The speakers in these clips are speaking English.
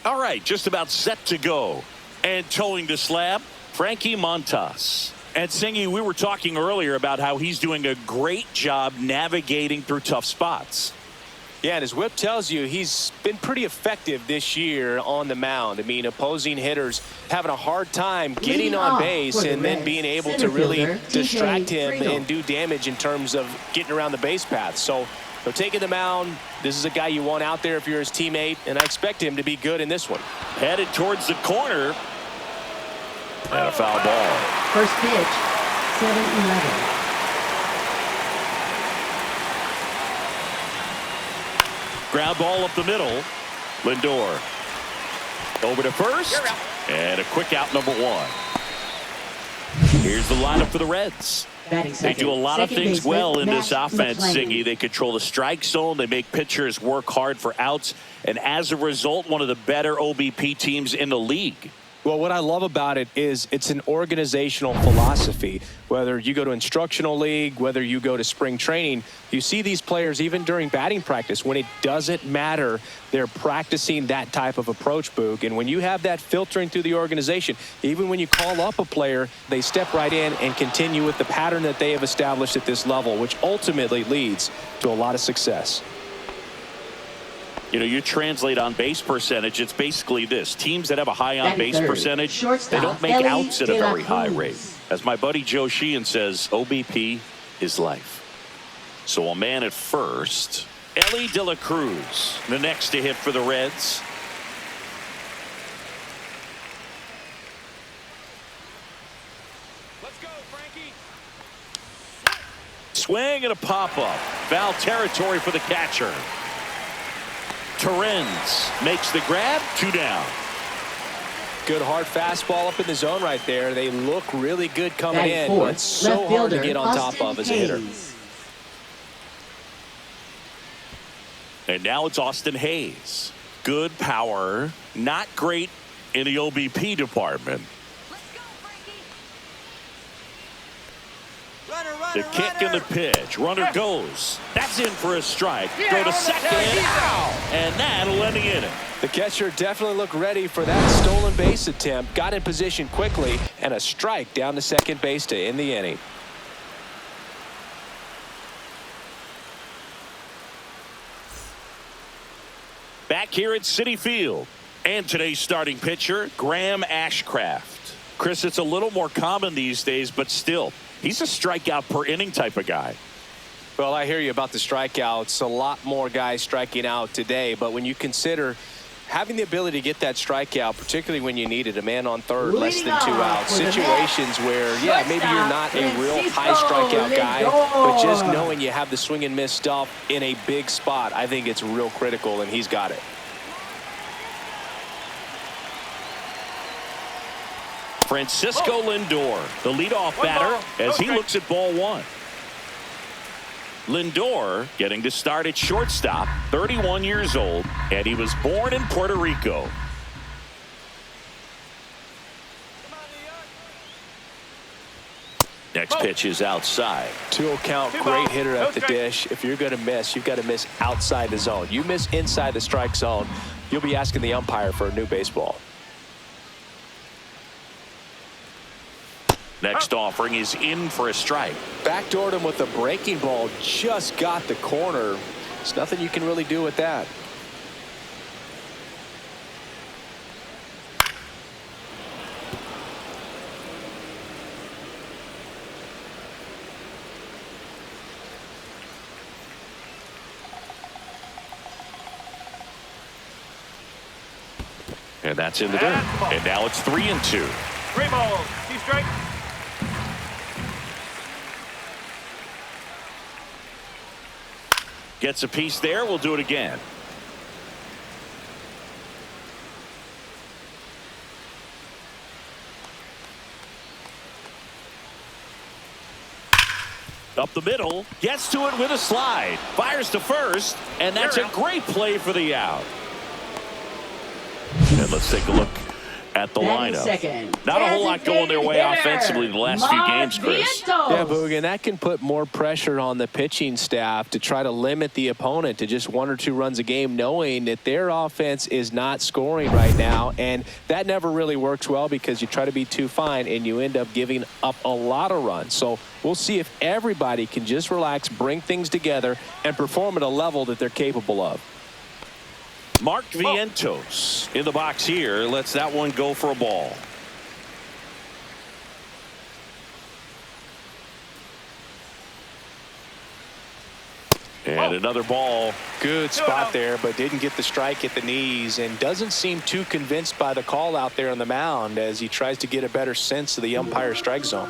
All right, just about set to go. And towing the slab, Frankie Montas. And Singy, we were talking earlier about how he's doing a great job navigating through tough spots. Yeah, and his whip tells you he's been pretty effective this year on the mound. I mean, opposing hitters having a hard time getting on base and then being able to really distract him and do damage in terms of getting around the base path. So they're taking the mound. This is a guy you want out there if you're his teammate, and I expect him to be good in this one. Headed towards the corner. And a foul ball. First pitch, 7-11. Ground ball up the middle. Lindor. Over to first. And a quick out, number one. Here's the lineup for the Reds. They do a lot of things well in this offense, Singy. They control the strike zone. They make pitchers work hard for outs. And as a result, one of the better OBP teams in the league. Well, what I love about it is it's an organizational philosophy. Whether you go to instructional league, whether you go to spring training, you see these players even during batting practice. When it doesn't matter, they're practicing that type of approach, Boog. And when you have that filtering through the organization, even when you call up a player, they step right in and continue with the pattern that they have established at this level, which ultimately leads to a lot of success. You know, you translate on base percentage, it's basically this. Teams that have a high on base percentage, they don't make outs at a very high rate. As my buddy Joe Sheehan says, OBP is life. So a man at first. Ellie De La Cruz, the next to hit for the Reds. Let's go, Frankie. Swing and a pop-up. Foul territory for the catcher. Torrens makes the grab, 2 down. Good hard fastball up in the zone right there. They look really good coming in, but it's so hard to get on top of as a hitter. And now it's Austin Hayes. Good power, not great in the OBP department. The kick and the pitch. Runner goes. That's in for a strike. Go to second. And that'll end the inning. The catcher definitely looked ready for that stolen base attempt. Got in position quickly, and a strike down to second base to end the inning. Back here at Citi Field. And today's starting pitcher, Graham Ashcraft. Chris, it's a little more common these days, but still, he's a strikeout per inning type of guy. Well, I hear you about the strikeouts. A lot more guys striking out today, but when you consider having the ability to get that strikeout, particularly when you needed a man on third, less than 2 outs, situations where, yeah, maybe you're not a real high strikeout guy, but just knowing you have the swing and miss stuff in a big spot, I think it's real critical, and he's got it. Francisco Lindor, the leadoff batter, as he looks at ball one. Lindor getting to start at shortstop, 31 years old, and he was born in Puerto Rico. Next pitch is outside. 2-0 count, great hitter at the dish. If you're going to miss, you've got to miss outside the zone. You miss inside the strike zone, you'll be asking the umpire for a new baseball. Next offering is in for a strike. Backdoored him with a breaking ball, just got the corner. There's nothing you can really do with that. And that's in the dirt. And now it's 3-2. 3 balls, 2 strikes. Gets a piece there. We'll do it again. Up the middle. Gets to it with a slide. Fires to first. And that's a great play for the out. And let's take a look at the Batting lineup. second, Not a whole lot going their way designated offensively the last few games, Chris. Yeah, Boog, and that can put more pressure on the pitching staff to try to limit the opponent to just 1 or 2 runs a game, knowing that their offense is not scoring right now. And that never really works well because you try to be too fine and you end up giving up a lot of runs. So we'll see if everybody can just relax, bring things together, and perform at a level that they're capable of. Mark Vientos in the box here. Lets that one go for a ball. And another ball. Good spot there, but didn't get the strike at the knees and doesn't seem too convinced by the call out there on the mound as he tries to get a better sense of the umpire strike zone.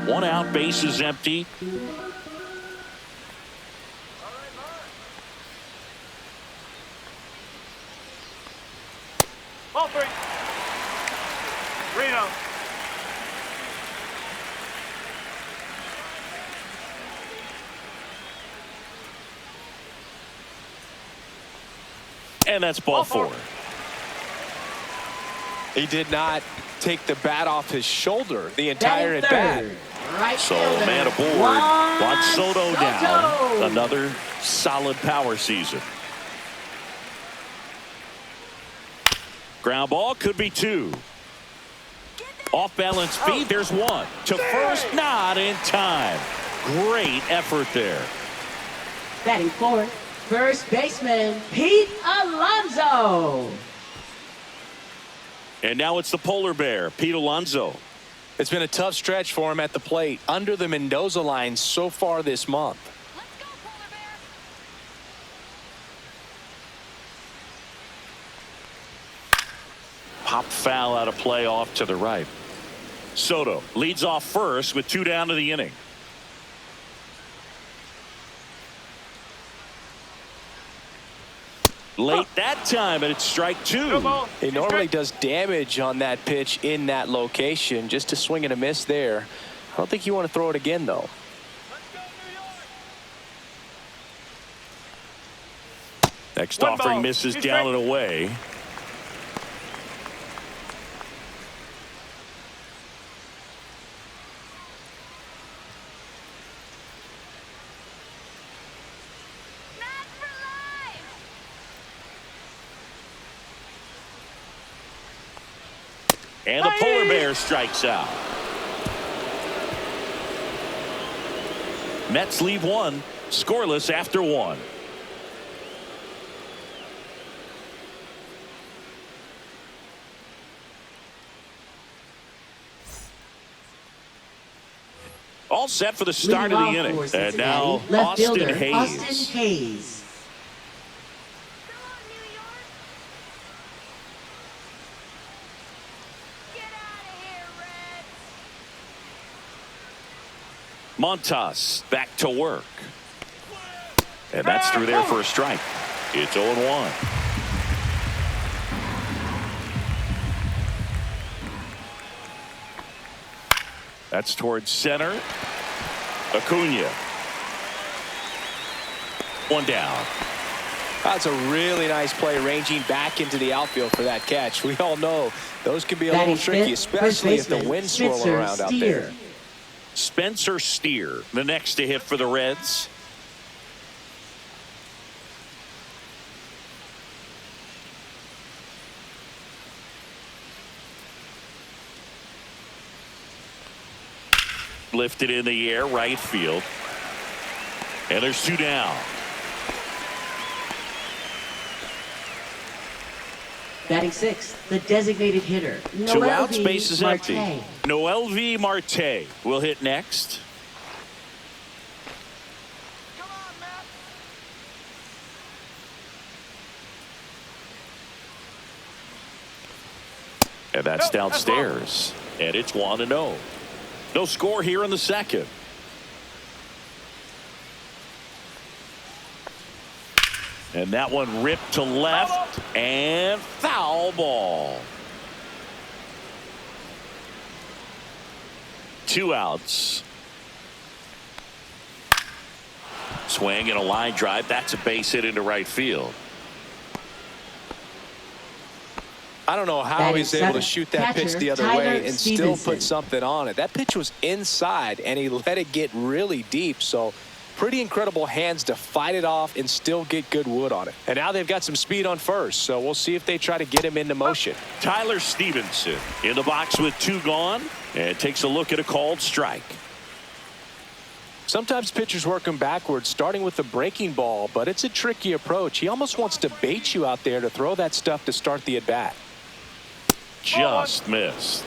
1 out, base is empty. Ball 3. Reno. And that's ball 4. He did not take the bat off his shoulder the entire at bat. Right So fielder, man aboard. Juan Soto down. Another solid power season. Ground ball could be 2. Off balance feed. There's 1 to first. Not in time. Great effort there. Batting fourth, first baseman Pete Alonso. And now it's the polar bear, Pete Alonso. It's been a tough stretch for him at the plate under the Mendoza line so far this month. Let's go, Polar Bear. Pop foul out of play off to the right. Soto leads off first with 2 down to the inning. Late that time, and it's strike 2. He normally does damage on that pitch in that location. Just a swing and a miss there. I don't think you want to throw it again, though. Next 1 offering ball. misses He's down strike. and away. Not for life. And the polar bear strikes out. Mets leave 1 scoreless after 1. All set for the start of the Leading off inning. for And now Cincinnati, left Austin fielder, Hayes. Austin Hayes. Come on, New York. Get out of here, Reds. Montas back to work. And that's through there for a strike. It's 0-1. That's towards center. Acuna. 1 down. That's a really nice play ranging back into the outfield for that catch. We all know those can be a Batting little tricky, fifth, first especially if the baseman, wind's swirling Spencer around out Steer. there. Spencer Steer, the next to hit for the Reds. Lifted in the air, right field. And there's 2 down. Batting sixth, the designated hitter, 2 Noel outs, V. base is empty. Marte. Noel V. Marte will hit next. Come on, Matt. And that's downstairs. And it's 1-0. No score here in the second. And that one ripped to left and foul ball. 2 outs. Swing and a line drive. That's a base hit into right field. I don't know how Batting he's able to seventh, shoot that pitch catcher the other Tyler way and still Stevenson. put something on it. That pitch was inside, and he let it get really deep. So pretty incredible hands to fight it off and still get good wood on it. And now they've got some speed on first, so we'll see if they try to get him into motion. Tyler Stevenson in the box with 2 gone and takes a look at a called strike. Sometimes pitchers work him backwards, starting with the breaking ball, but it's a tricky approach. He almost wants to bait you out there to throw that stuff to start the at-bat. Just missed.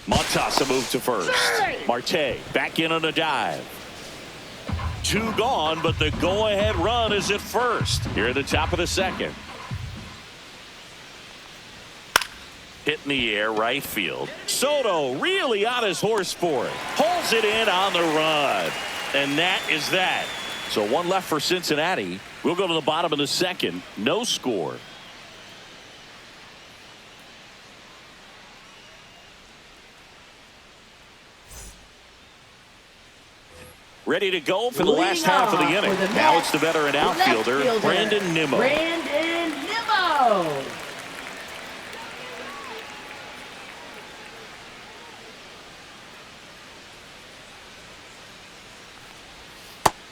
Montasa moved to first. Marte back in on a dive. 2 gone, but the go-ahead run is at first. Here at the top of the second. Hit in the air, right field. Soto really on his horse for it. Pulls it in on the run. And that is that. So 1 left for Cincinnati. We'll go to the bottom of the second. No score. Ready to go for the last half of the inning. Now it's the veteran outfielder, Brandon Nimmo. Brandon Nimmo.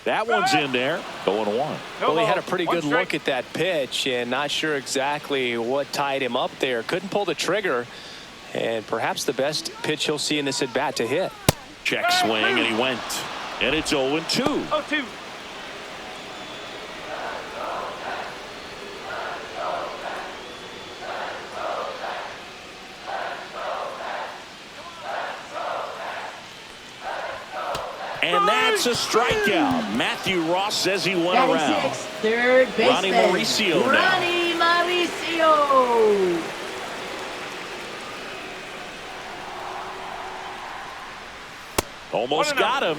That one's in there. 0-1. Well, he had a pretty good look at that pitch and not sure exactly what tied him up there. Couldn't pull the trigger, and perhaps the best pitch he'll see in this at-bat to hit. Check swing, and he went. And it's 0-2. 0-2. And that's a strikeout. Matthew Ross says he went Batting around. 6, third baseman. Ronnie Mauricio now. Ronnie Mauricio. Almost got him.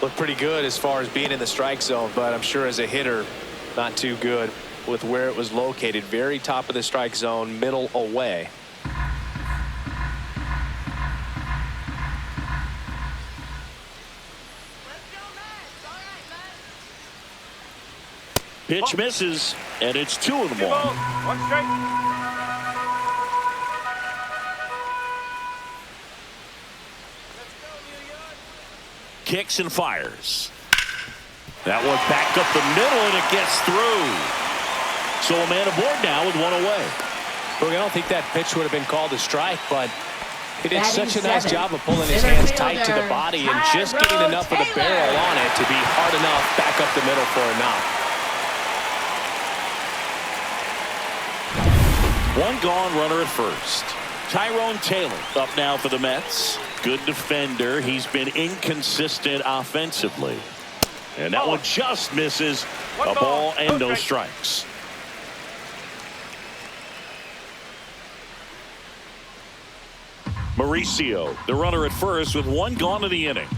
Looked pretty good as far as being in the strike zone, but I'm sure as a hitter, not too good with where it was located. Very top of the strike zone, middle away. Pitch misses, and it's 2-1. 1 strike. Kicks and fires. That one back up the middle, and it gets through. So a man aboard now with 1 away. Look, I don't think that pitch would have been called a strike, but he did Batting such a nice 7, job of pulling his center hands tight to the fielder, body and just getting Tyrone enough of the Taylor. barrel on it to be hard enough back up the middle for a knock. 1 gone, runner at first. Tyrone Taylor up now for the Mets. Good defender. He's been inconsistent offensively. And that one just misses. A ball and no strikes. Mauricio, the runner at first with 1 gone in the inning.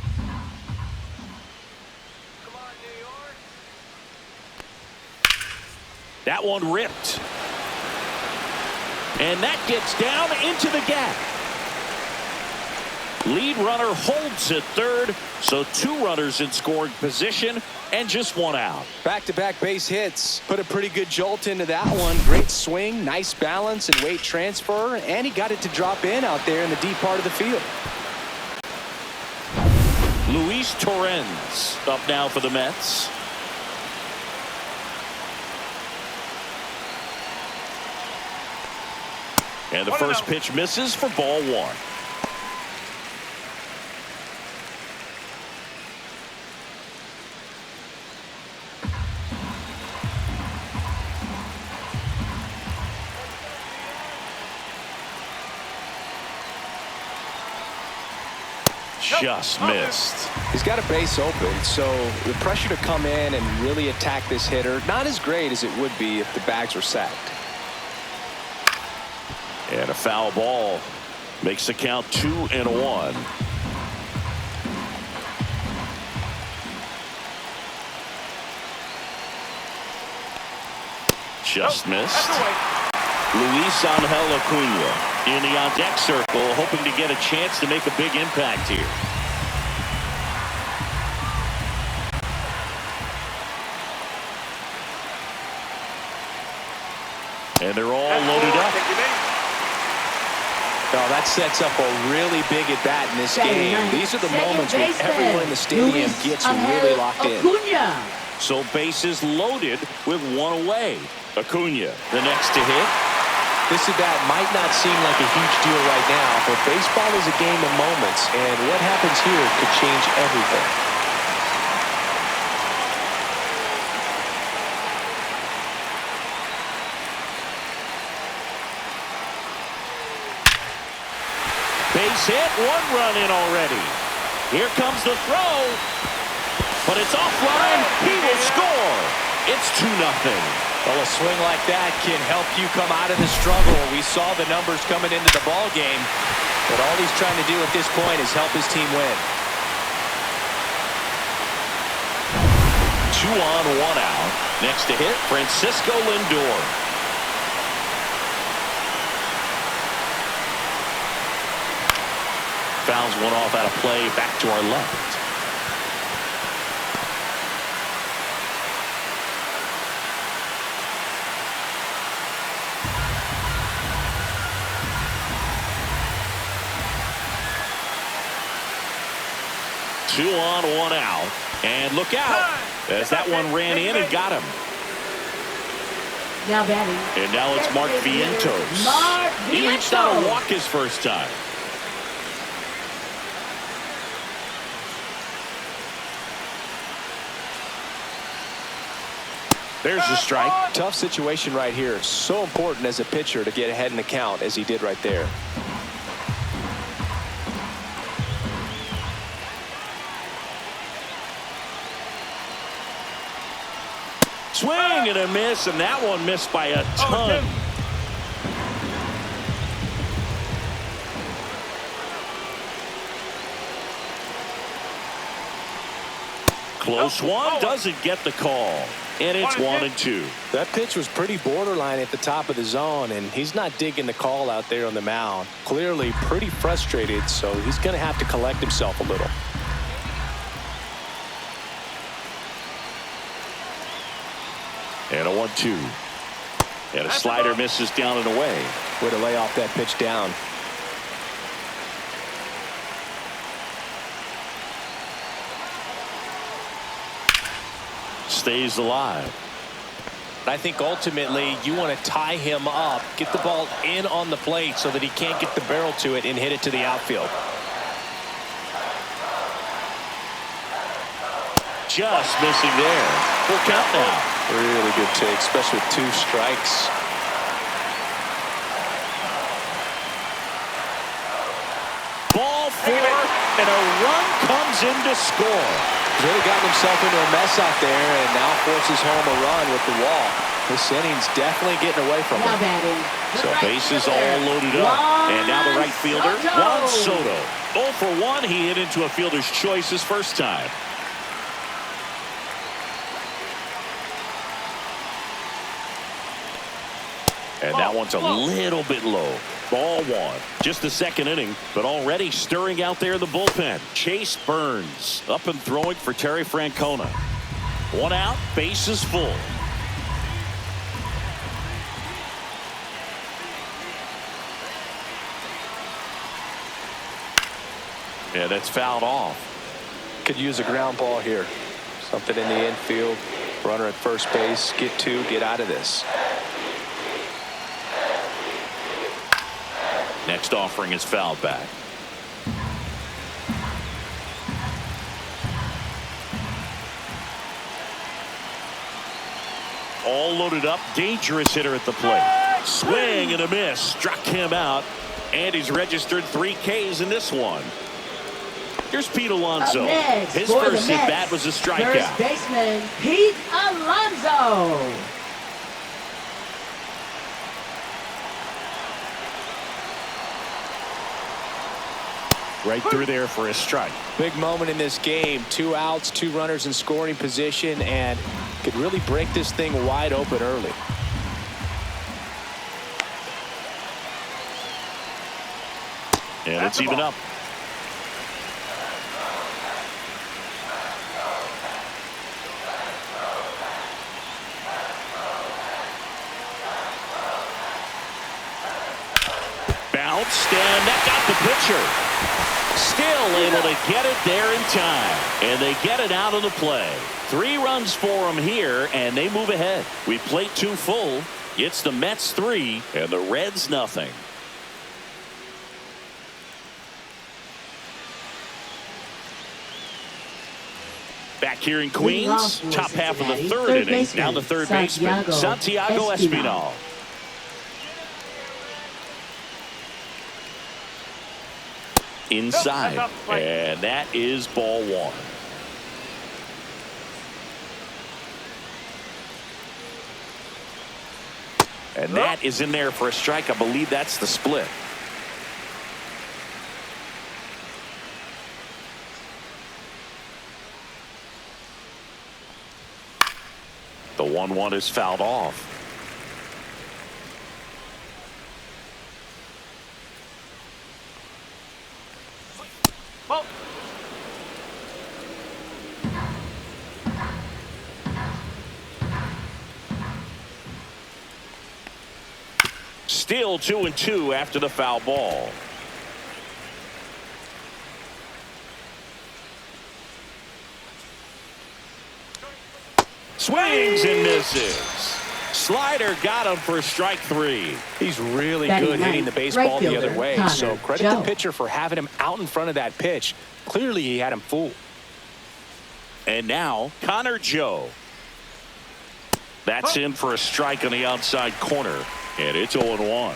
That one ripped. And that gets down into the gap. Lead runner holds at third, so 2 runners in scoring position and just 1 out. Back-to-back base hits. Put a pretty good jolt into that one. Great swing, nice balance and weight transfer, and he got it to drop in out there in the deep part of the field. Luis Torrens up now for the Mets. And the first pitch misses for ball 1. Just missed. He's got a base open, so the pressure to come in and really attack this hitter, not as great as it would be if the bags were sacked. And a foul ball makes the count 2-1. Just missed. That's away. Luis Angel Acuna in the on-deck circle, hoping to get a chance to make a big impact here. And they're all loaded up. Oh, that sets up a really big at-bat in this game. These are the moments when everyone in the stadium gets really locked in. So bases loaded with one away. Acuna, the next to hit. This at-bat might not seem like a huge deal right now, but baseball is a game of moments, and what happens here could change everything. Base hit, one run in already. Here comes the throw, but it's offline. He will score. It's 2-0. Well, a swing like that can help you come out of the struggle. We saw the numbers coming into the ball game, but all he's trying to do at this point is help his team win. 2 on, 1 out. Next to hit, Francisco Lindor. Fouls one off out of play, back to our left. Two on, 1 out. And look out as that one ran in and got him. Now batting. And now it's Mark Vientos. Mark He reached out a Vientos. walk his first time. There's the strike. Tough situation right here. So important as a pitcher to get ahead in the count as he did right there. Swing and a miss, and that one missed by a ton. Close one, doesn't get the call. And it's 1-2. That pitch was pretty borderline at the top of the zone, and he's not digging the call out there on the mound. Clearly pretty frustrated, so he's going to have to collect himself a little. And a 1-2. And a slider misses down and away. Way to lay off that pitch down. Stays alive. I think ultimately you want to tie him up, get the ball in on the plate so that he can't get the barrel to it and hit it to the outfield. Just missing there. Full count now. Really good take, especially with 2 strikes. Ball 4, and a run comes in to score. He's really gotten himself into a mess out there and now forces home a run with the walk. This inning's definitely getting away from Now him. batting. So bases all loaded up. And now the right fielder, Juan Soto. 0 for 1. He hit into a fielder's choice his first time. And that one's a little bit low. Ball 1. Just the second inning, but already stirring out there in the bullpen. Chase Burns up and throwing for Terry Francona. 1 out, bases full. Yeah, that's fouled off. Could use a ground ball here. Something in the infield. Runner at first base. Get 2. Get out of this. Next offering is fouled back. All loaded up. Dangerous hitter at the plate. Swing and a miss. Struck him out. And he's registered 3 Ks in this one. Here's Pete Alonso. His first at bat was a strikeout. First baseman Pete Alonso. Right through there for a strike. Big moment in this game. 2 outs, 2 runners in scoring position, and could really break this thing wide open early. And it's even up. Bounced, and that got the pitcher. Still able to get it there in time. And they get it out of the play. 3 runs for them here, and they move ahead. We plate 2 full. It's the Mets 3 and the Reds nothing. Back here in Queens, top half of the 3rd inning. Now the 3rd baseman, Santiago Espinal. Inside, and that is ball 1. And that is in there for a strike. I believe that's the split. The 1-1 is fouled off. Ball. Still 2-2 after the foul ball. Swings and misses. Slider got him for strike 3. He's really good hitting the baseball the other way. So credit the pitcher for having him out in front of that pitch. Clearly he had him fooled. And now Connor Joe. That's in for a strike on the outside corner. And it's 0-1.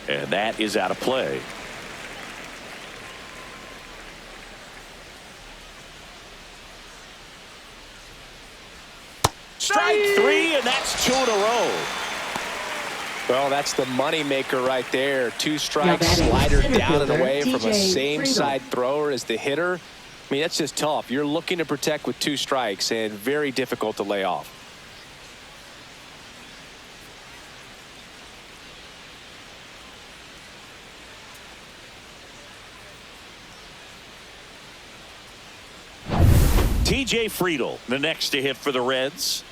And that is out of play. Strike 3, and that's 2 in a row. Well, that's the money maker right there. 2 strikes, slider down and away from a same side thrower as the hitter. I mean, that's just tough. You're looking to protect with 2 strikes and very difficult to lay off. TJ Friedl, the next to hit for the Reds.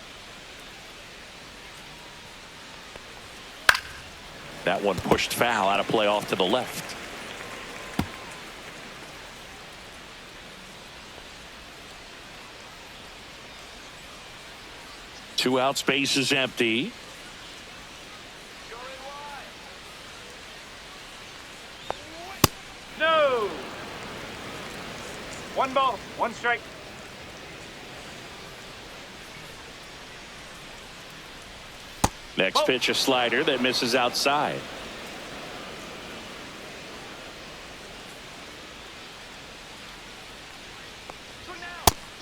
That one pushed foul, out of play off to the left. Two out, space is empty. No. 1 ball, 1 strike. Next pitch, a slider that misses outside.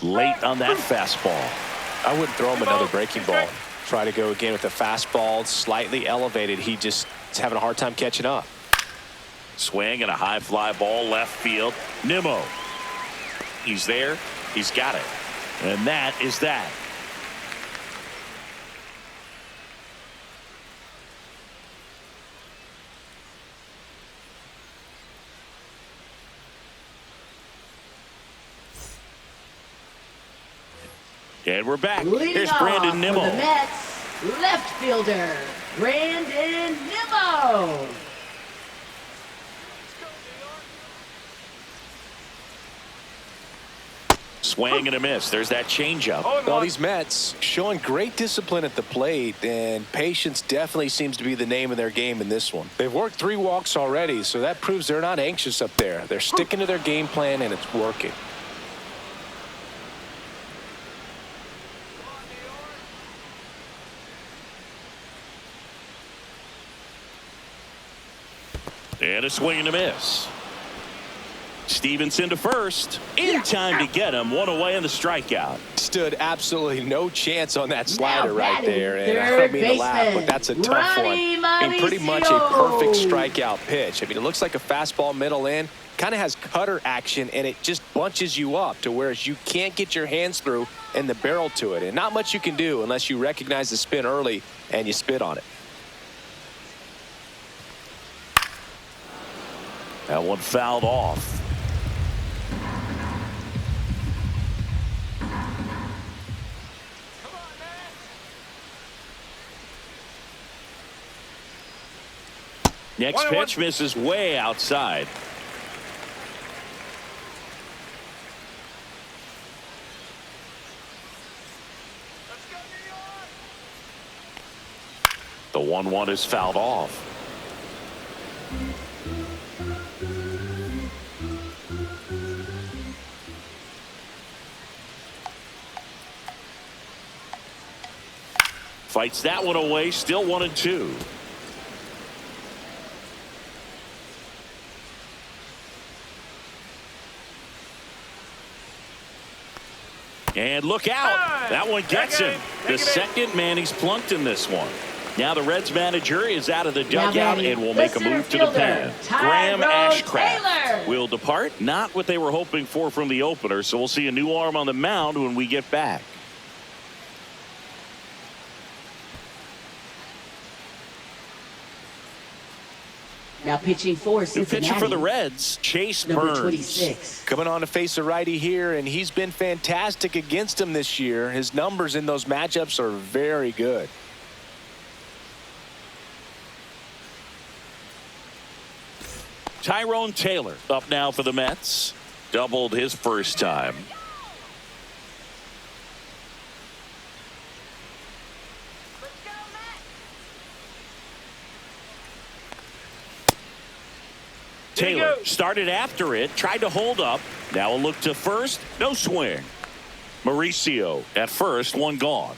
Late on that fastball. I wouldn't throw him another breaking ball. Try to go again with the fastball, slightly elevated. He just is having a hard time catching up. Swing and a high fly ball left field. Nimmo. He's there. He's got it. And that is that. And we're back. Here's Brandon Nimmo. For the Mets, left fielder, Brandon Nimmo. Swing and a miss. There's that changeup. Well, these Mets showing great discipline at the plate, and patience definitely seems to be the name of their game in this one. They've worked 3 walks already, so that proves they're not anxious up there. They're sticking to their game plan, and it's working. And a swing and a miss. Stevenson to first. In time to get him. 1 away in the strikeout. Stood absolutely no chance on that slider right there. And I don't mean to laugh, but that's a tough one. I mean, pretty much a perfect strikeout pitch. I mean, it looks like a fastball middle in. kind of has cutter action, and it just bunches you up to where you can't get your hands through and the barrel to it. And not much you can do unless you recognize the spin early and you spit on it. That one fouled off. Next pitch misses way outside. The 1-1 is fouled off. Fights that one away, still 1-2. And look out. That one gets him. The second man he's plunked in this one. Now the Reds manager is out of the dugout and will make a move to the pen. Graham Ashcraft will depart. Not what they were hoping for from the opener, so we'll see a new arm on the mound when we get back. Now pitching for The Cincinnati. pitcher for the Reds, Chase Number Burns. 26. Coming on to face a righty here, and he's been fantastic against him this year. His numbers in those matchups are very good. Tyrone Taylor up now for the Mets. Doubled his first time. Let's go, Matt. Taylor started after it, tried to hold up. Now a look to first, no swing. Mauricio at first, one gone.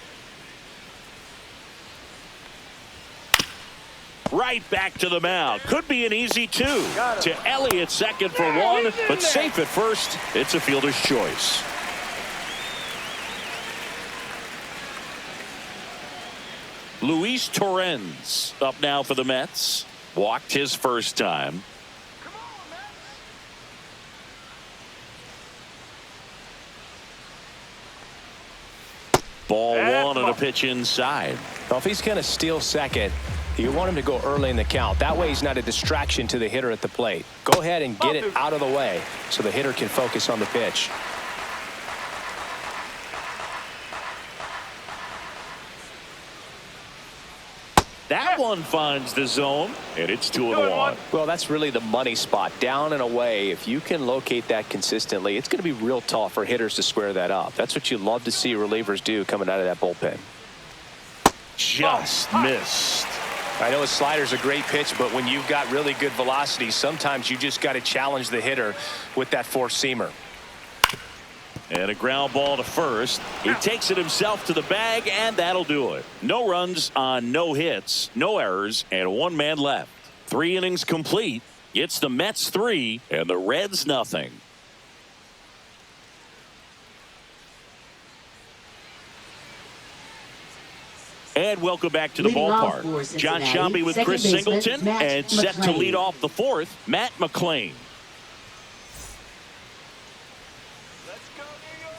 Right back to the mound. Could be an easy two. To Elliott, second for one, but safe at first. It's a fielder's choice. Luis Torrens up now for the Mets. Walked his first time. Ball one on a pitch inside. Well, if he's going to steal second, you want him to go early in the count. That way he's not a distraction to the hitter at the plate. Go ahead and get it out of the way so the hitter can focus on the pitch. That one finds the zone, and it's 2-1. Well, that's really the money spot. Down and away, if you can locate that consistently, it's going to be real tough for hitters to square that up. That's what you love to see relievers do coming out of that bullpen. Just missed. I know a slider's a great pitch, but when you've got really good velocity, sometimes you just got to challenge the hitter with that four-seamer. And a ground ball to first. He takes it himself to the bag, and that'll do it. No runs on no hits, no errors, and one man left. 3 innings complete. It's the Mets 3 and the Reds nothing. And welcome back to the Leading off ballpark. for John Cincinnati, Sciambi with second Chris baseman, Singleton, Matt and set to McLain. lead off the fourth, Matt McLain. Let's go, New York.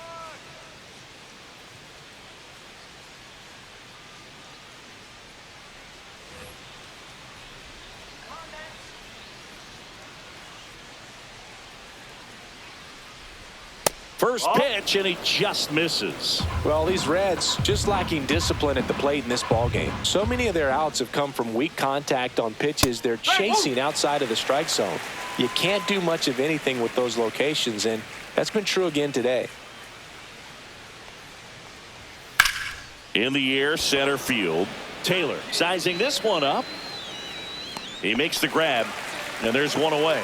Come on, man. First pitch, and he just misses. Well, these Reds just lacking discipline at the plate in this ballgame. So many of their outs have come from weak contact on pitches they're chasing outside of the strike zone. You can't do much of anything with those locations, and that's been true again today. In the air, center field. Taylor sizing this one up. He makes the grab, and there's one away.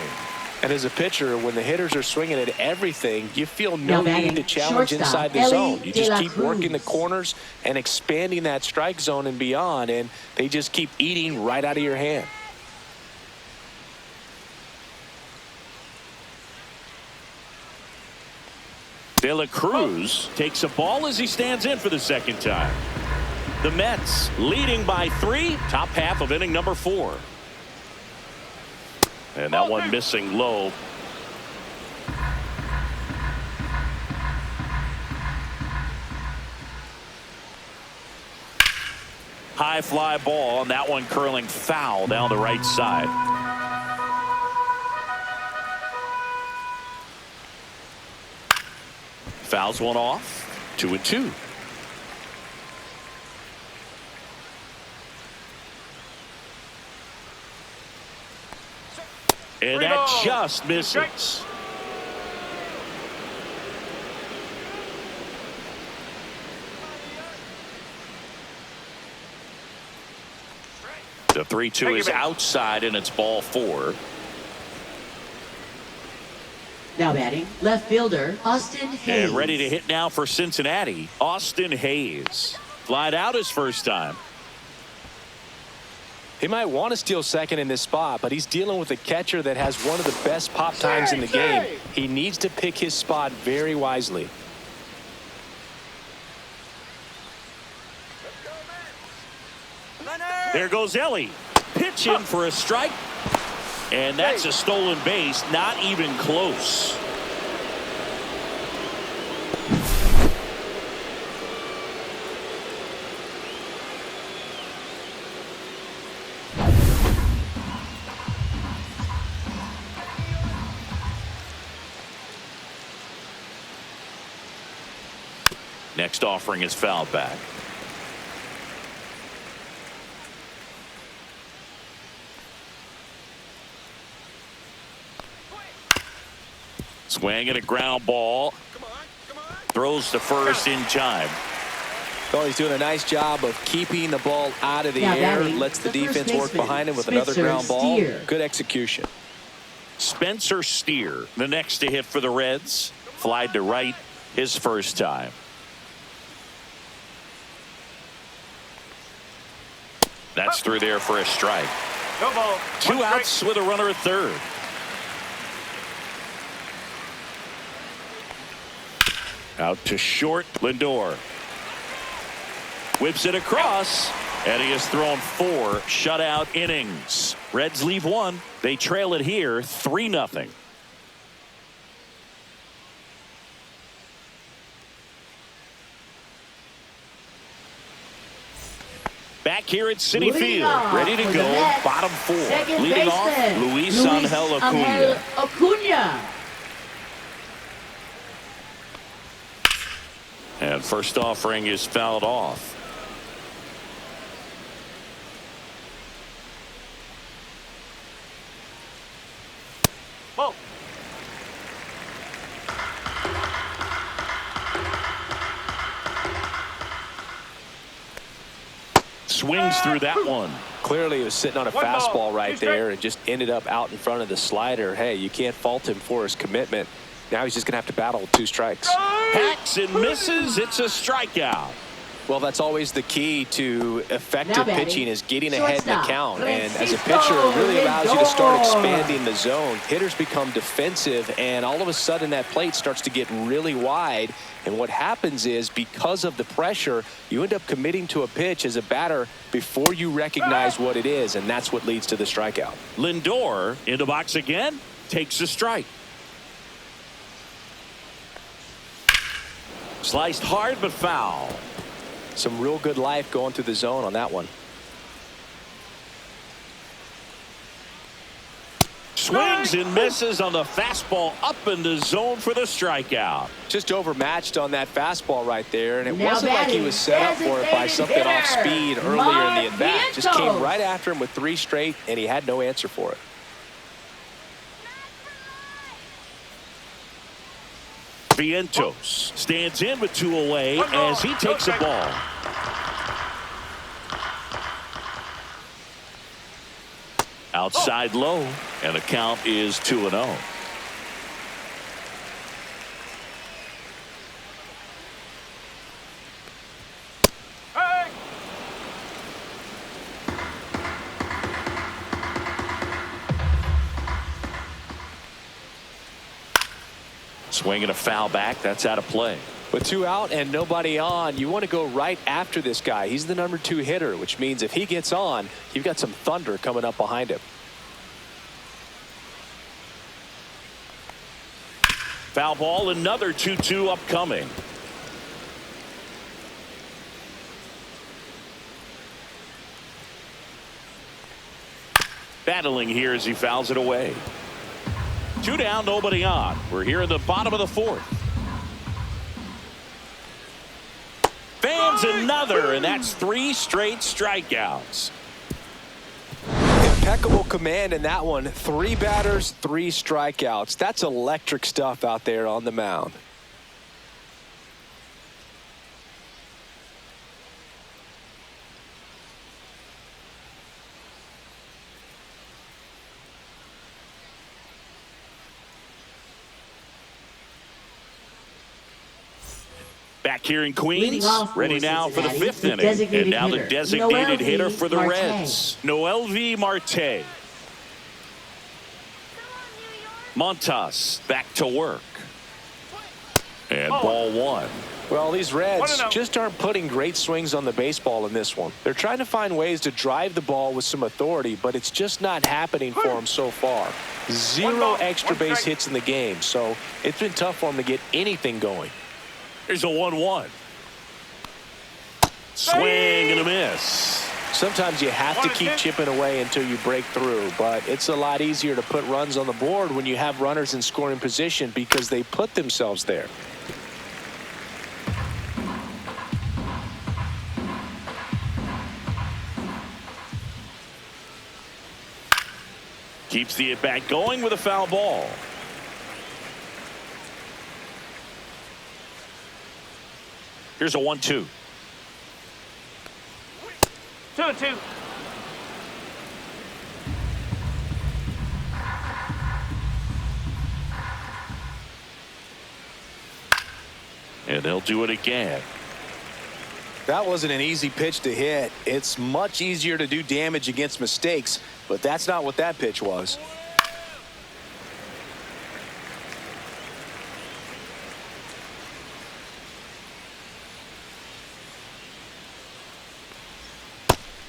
And as a pitcher, when the hitters are swinging at everything, you feel no Now need to batting, challenge shortstop, inside the Ellie zone. You just De La keep working the Cruz. corners and expanding that strike zone and beyond, and they just keep eating right out of your hand. De La Cruz takes a ball as he stands in for the second time. The Mets leading by 3, top half of inning number 4. And that one missing low. High fly ball, and that one curling foul down the right side. Fouls one off. 2-2. And that just misses. The 3-2 is outside, and it's ball 4. Now batting, left fielder, Austin Hayes. And ready to hit now for Cincinnati, Austin Hayes. Flied out his first time. He might want to steal second in this spot, but he's dealing with a catcher that has one of the best pop times in the game. He needs to pick his spot very wisely. There goes Ellie. Pitching for a strike. And that's a stolen base. Not even close. Next offering is fouled back. Swing and a ground ball. Throws to first in time. Oh, he's doing a nice job of keeping the ball out of the air. Lets the defense work behind him with another ground ball. Good execution. Spencer Steer, the next to hit for the Reds. Flied to right his first time. That's through there for a strike. No ball. 2 outs with a runner at third. Out to short, Lindor. Whips it across, and he has thrown 4 shutout innings. Reds leave 1. They trail it here 3-0. Back here at Citi Field, ready to go, bottom 4. Leading off, Luis Angel Acuna. And first offering is fouled off. Ball. Swings through that one. Clearly he was sitting on a fastball right there and just ended up out in front of the slider. Hey, you can't fault him for his commitment. Now he's just going to have to battle with 2 strikes. Hacks and misses. It's a strikeout. Well, that's always the key to effective pitching, is getting ahead in the count. And as a pitcher, it really allows you to start expanding the zone. Hitters become defensive, and all of a sudden that plate starts to get really wide. And what happens is, because of the pressure, you end up committing to a pitch as a batter before you recognize what it is, and that's what leads to the strikeout. Lindor in the box again, takes a strike. Sliced hard but foul. Some real good life going through the zone on that one. Swings and misses on the fastball up in the zone for the strikeout. Just overmatched on that fastball right there, and it wasn't like he was set up for it by something off speed earlier in the at-bat. Just came right after him with 3 straight, and he had no answer for it. Vientos stands in with 2 away as he takes a ball. Outside low, and the count is 2-0. Swinging a foul back. That's out of play. With 2 out and nobody on, you want to go right after this guy. He's the number 2 hitter, which means if he gets on, you've got some thunder coming up behind him. Foul ball, another 2-2 upcoming. Battling here as he fouls it away. 2 down, nobody on. We're here in the bottom of the 4th. Fans another, and that's 3 straight strikeouts. Impeccable command in that one. 3 batters, 3 strikeouts. That's electric stuff out there on the mound. Back here in Queens, ready now for the 5th inning. And now the designated Noel hitter for the Marte. Reds, Noel Marte. Montas back to work. And ball 1. Well, these Reds 1-0. just aren't putting great swings on the baseball in this one. They're trying to find ways to drive the ball with some authority, but it's just not happening for them so far. 0 extra base hits in the game, so it's been tough for them to get anything going. Here's a 1-1. Swing and a miss. Sometimes you have to keep chipping away until you break through, but it's a lot easier to put runs on the board when you have runners in scoring position because they put themselves there. Keeps the at-bat going with a foul ball. Here's a 1-2. 2-2. And they'll do it again. That wasn't an easy pitch to hit. It's much easier to do damage against mistakes, but that's not what that pitch was.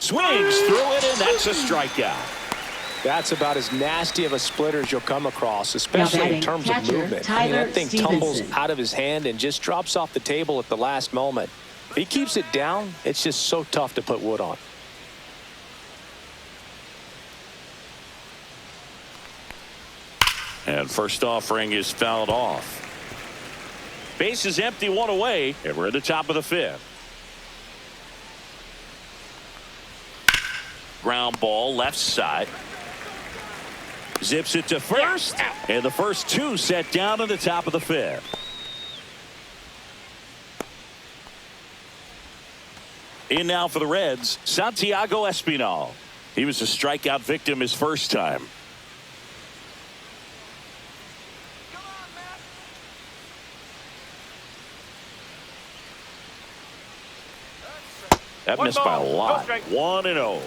Swings through it, and that's a strikeout. That's about as nasty of a splitter as you'll come across, especially batting, in terms catcher, of movement. I mean, Tyler that thing tumbles Stevenson. out of his hand and just drops off the table at the last moment. If he keeps it down, it's just so tough to put wood on. And first offering is fouled off. Base is empty, 1 away, and we're at the top of the 5th. Ground ball left side. Zips it to first, and the first 2 set down in the top of the 5th. In now for the Reds, Santiago Espinal. He was a strikeout victim his first time. That missed by a lot. 1-0.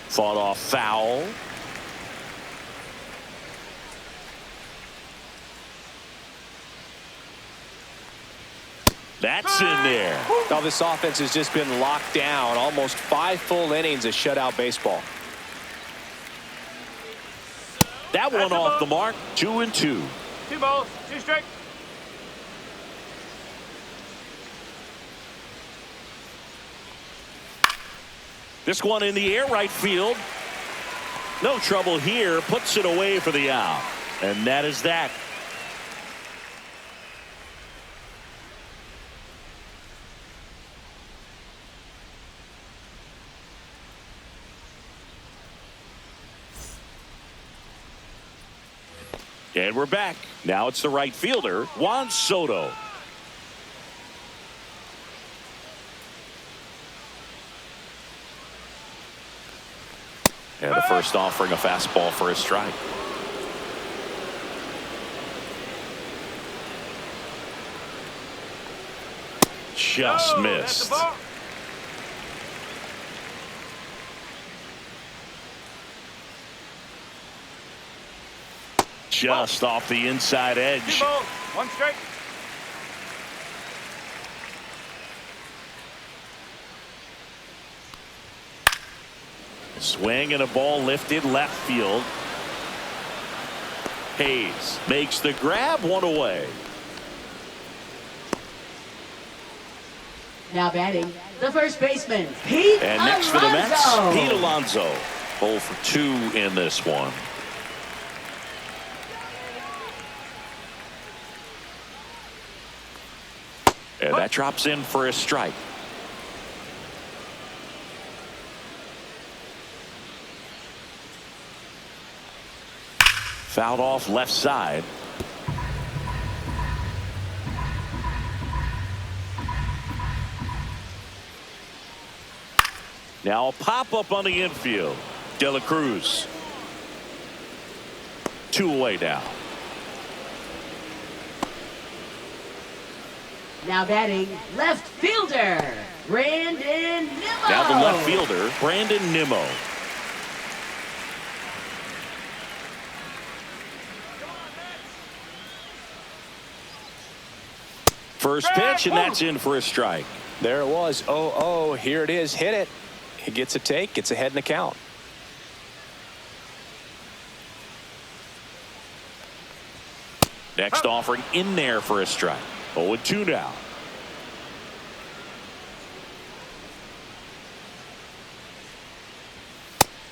Fought off foul. That's in there. Oh, this offense has just been locked down. Almost 5 full innings of shutout baseball. That one off the mark. 2-2. 2 balls, 2 strikes. This one in the air right field. No trouble here. Puts it away for the out. And that is that. And we're back. Now it's the right fielder, Juan Soto. And the first offering a fastball for a strike. Just missed. Just off the inside edge. 2 balls, 1 strike. Swing and a ball lifted left field. Hayes makes the grab, 1 away. Now batting, the first baseman, Pete And next for the Mets, Alonso. Pete Alonso. 0 for 2 in this one. And that drops in for a strike. Fouled off left side. Now a pop-up on the infield. De La Cruz. 2 away now. Now batting, left fielder, Brandon Nimmo. Now the left fielder, Brandon Nimmo. First pitch, and that's in for a strike. There it was. 0-0. Here it is. Hit it. He gets a take. Gets ahead in the count. Next offering in there for a strike. 0-2 now.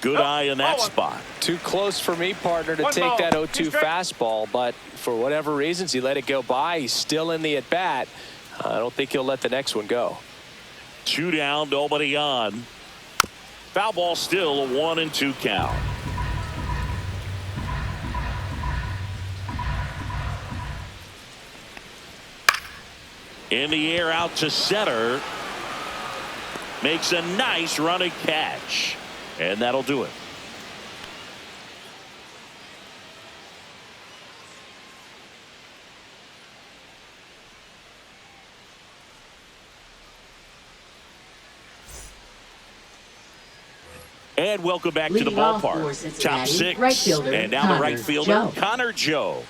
Good eye in that spot. Too close for me, partner, to One take ball, that 2 0-2 strikes. fastball, but for whatever reasons, he let it go by. He's still in the at-bat. I don't think he'll let the next one go. 2 down, nobody on. Foul ball still, a 1-2 count. In the air out to center. Makes a nice running catch. And that'll do it. And welcome back to the Leading off for ballpark. Top Cincinnati, 6. right fielder, And down the right Connor fielder, Joe. Connor Joe.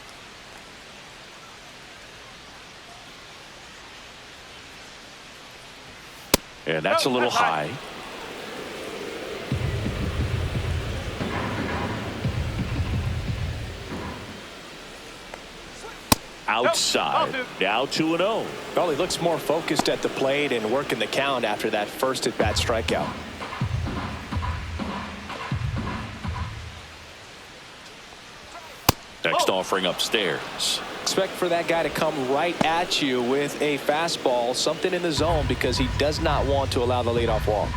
And that's a little high. Outside. Now 2-0. Well, he looks more focused at the plate and working the count after that first at-bat strikeout. Next offering upstairs. Expect for that guy to come right at you with a fastball, something in the zone, because he does not want to allow the leadoff walk.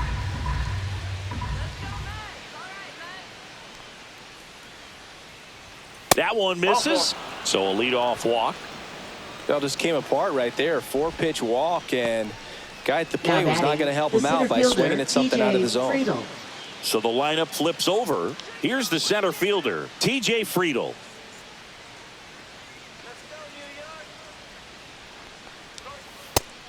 That one misses. So a leadoff walk. That just came apart right there. 4-pitch walk, and guy at the Now plate was not batting, going to help the him out center by fielder, swinging at something out of the TJ zone. Friedel. So the lineup flips over. Here's the center fielder, TJ Friedel.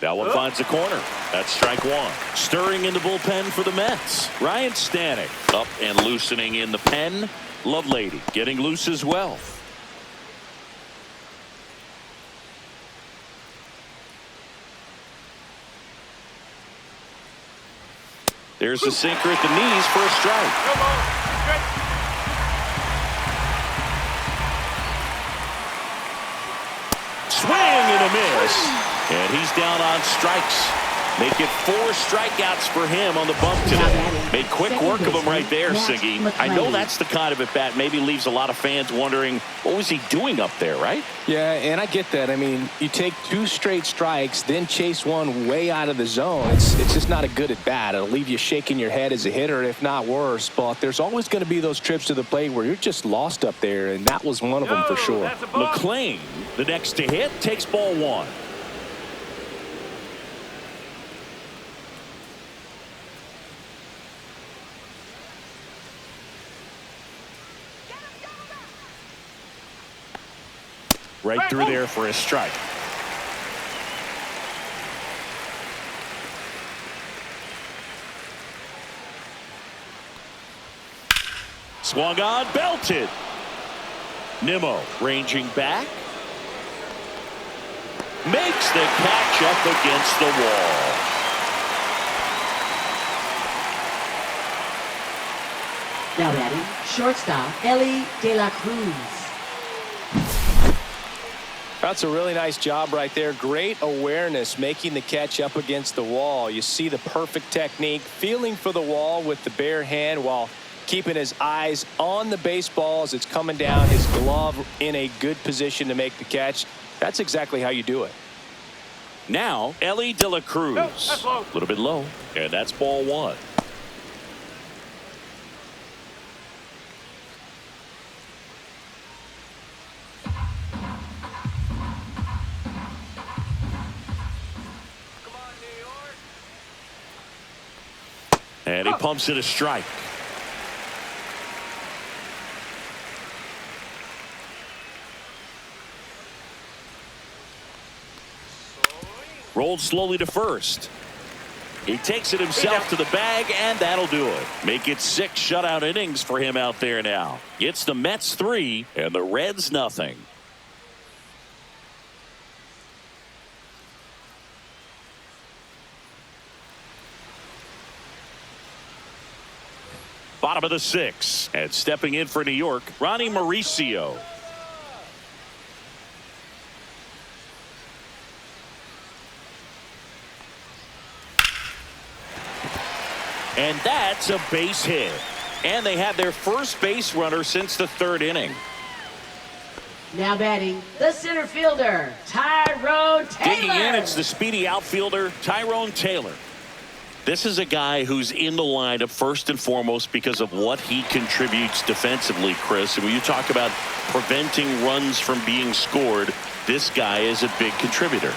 That one finds the corner. That's strike 1. Stirring in the bullpen for the Mets. Ryan Stanek up and loosening in the pen. Lovelady getting loose as well. There's a sinker at the knees for a strike. No ball, 2 strikes. Swing and a miss. And he's down on strikes. Make it 4 strikeouts for him on the bump today. Made quick work of him right there, Siggy. I know that's the kind of at-bat maybe leaves a lot of fans wondering, what was he doing up there, right? Yeah, and I get that. I mean, you take 2 straight strikes, then chase one way out of the zone. It's just not a good at-bat. It'll leave you shaking your head as a hitter, if not worse. But there's always going to be those trips to the plate where you're just lost up there, and that was one of them for sure. That's a ball. McClain, the next to hit, takes ball 1. Right through there for a strike. Swung on, belted. Nimmo ranging back. Makes the catch up against the wall. Now batting, shortstop, Ellie De La Cruz. That's a really nice job right there. Great awareness, making the catch up against the wall. You see the perfect technique, feeling for the wall with the bare hand while keeping his eyes on the baseball as it's coming down, his glove in a good position to make the catch. That's exactly how you do it. Now, Ellie De La Cruz. No, that's low. A little bit low, and that's ball one. And he pumps it a strike. Rolled slowly to first. He takes it himself to the bag, and that'll do it. Make it 6 shutout innings for him out there now. It's the Mets 3 and the Reds nothing. Bottom of the 6th, and stepping in for New York, Ronnie Mauricio. And that's a base hit. And they have their first base runner since the 3rd inning. Now batting, the center fielder, Tyrone Taylor. Digging in, it's the speedy outfielder, Tyrone Taylor. This is a guy who's in the lineup first and foremost because of what he contributes defensively, Chris. And when you talk about preventing runs from being scored, this guy is a big contributor.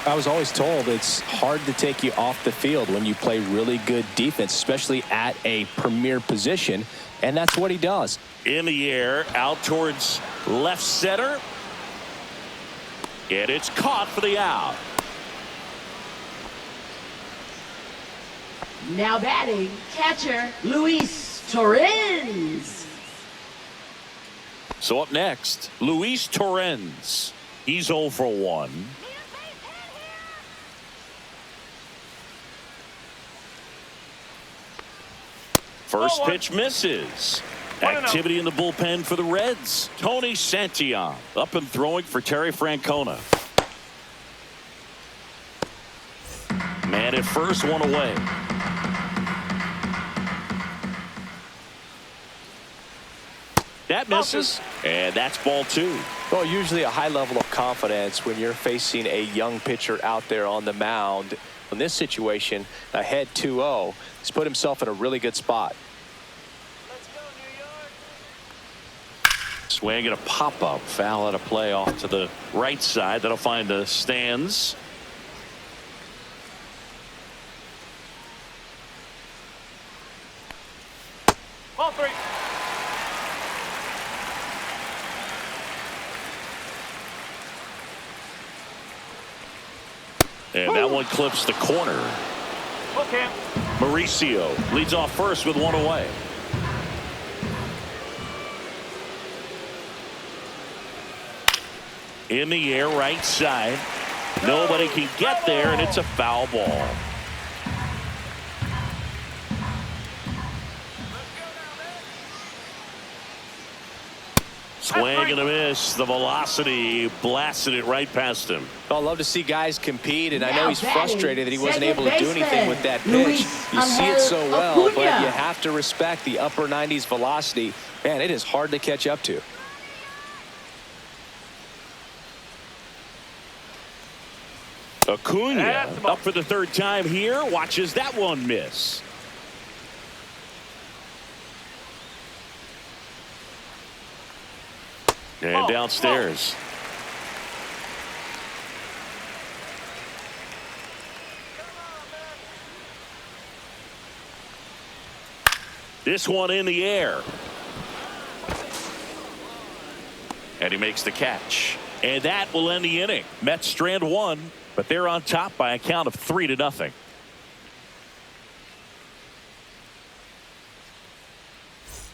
I was always told it's hard to take you off the field when you play really good defense, especially at a premier position, and that's what he does. In the air, out towards left center. And it's caught for the out. Now batting, catcher, Luis Torrens. So up next, Luis Torrens. He's 0 for 1. First pitch misses. Activity in the bullpen for the Reds. Tony Santillan up and throwing for Terry Francona. Man at first, 1 away. That misses, and that's ball 2. Well, usually a high level of confidence when you're facing a young pitcher out there on the mound. In this situation, ahead 2-0, he's put himself in a really good spot. Let's go, New York. Swing and a pop-up. Foul out of play off to the right side. That'll find the stands. Ball 3. And that one clips the corner. Okay. Mauricio leads off first with 1 away. In the air, right side. Nobody can get there, and it's a foul ball. Swing and a miss. The velocity blasted it right past him. I love to see guys compete, and I know he's frustrated that he wasn't able to do anything with that pitch. You see it so well, but you have to respect the upper 90s velocity. Man, it is hard to catch up to. Acuna up for the 3rd time here. Watches that one miss. And downstairs. This one in the air. And he makes the catch. And that will end the inning. Mets strand 1, but they're on top by a count of 3-0.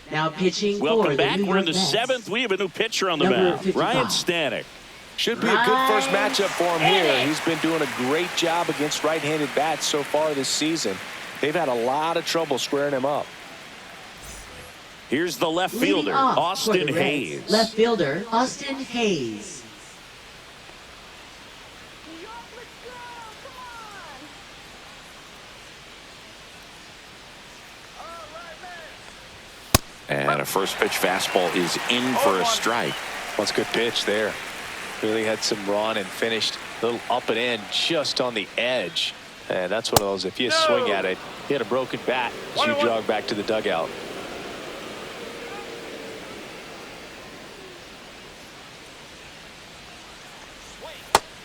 Now pitching. Welcome back. We're in the 7th. We have a new pitcher on the mound. Ryan Stanek. Should be a good first matchup for him here. He's been doing a great job against right-handed bats so far this season. They've had a lot of trouble squaring him up. Here's the left fielder, Austin Hayes. Left fielder, Austin Hayes. a first pitch fastball is in for a strike. That's a good pitch there. Really had some run and finished a little up and in just on the edge. And that's one of those, if you swing at it, you had a broken bat as you jog back to the dugout.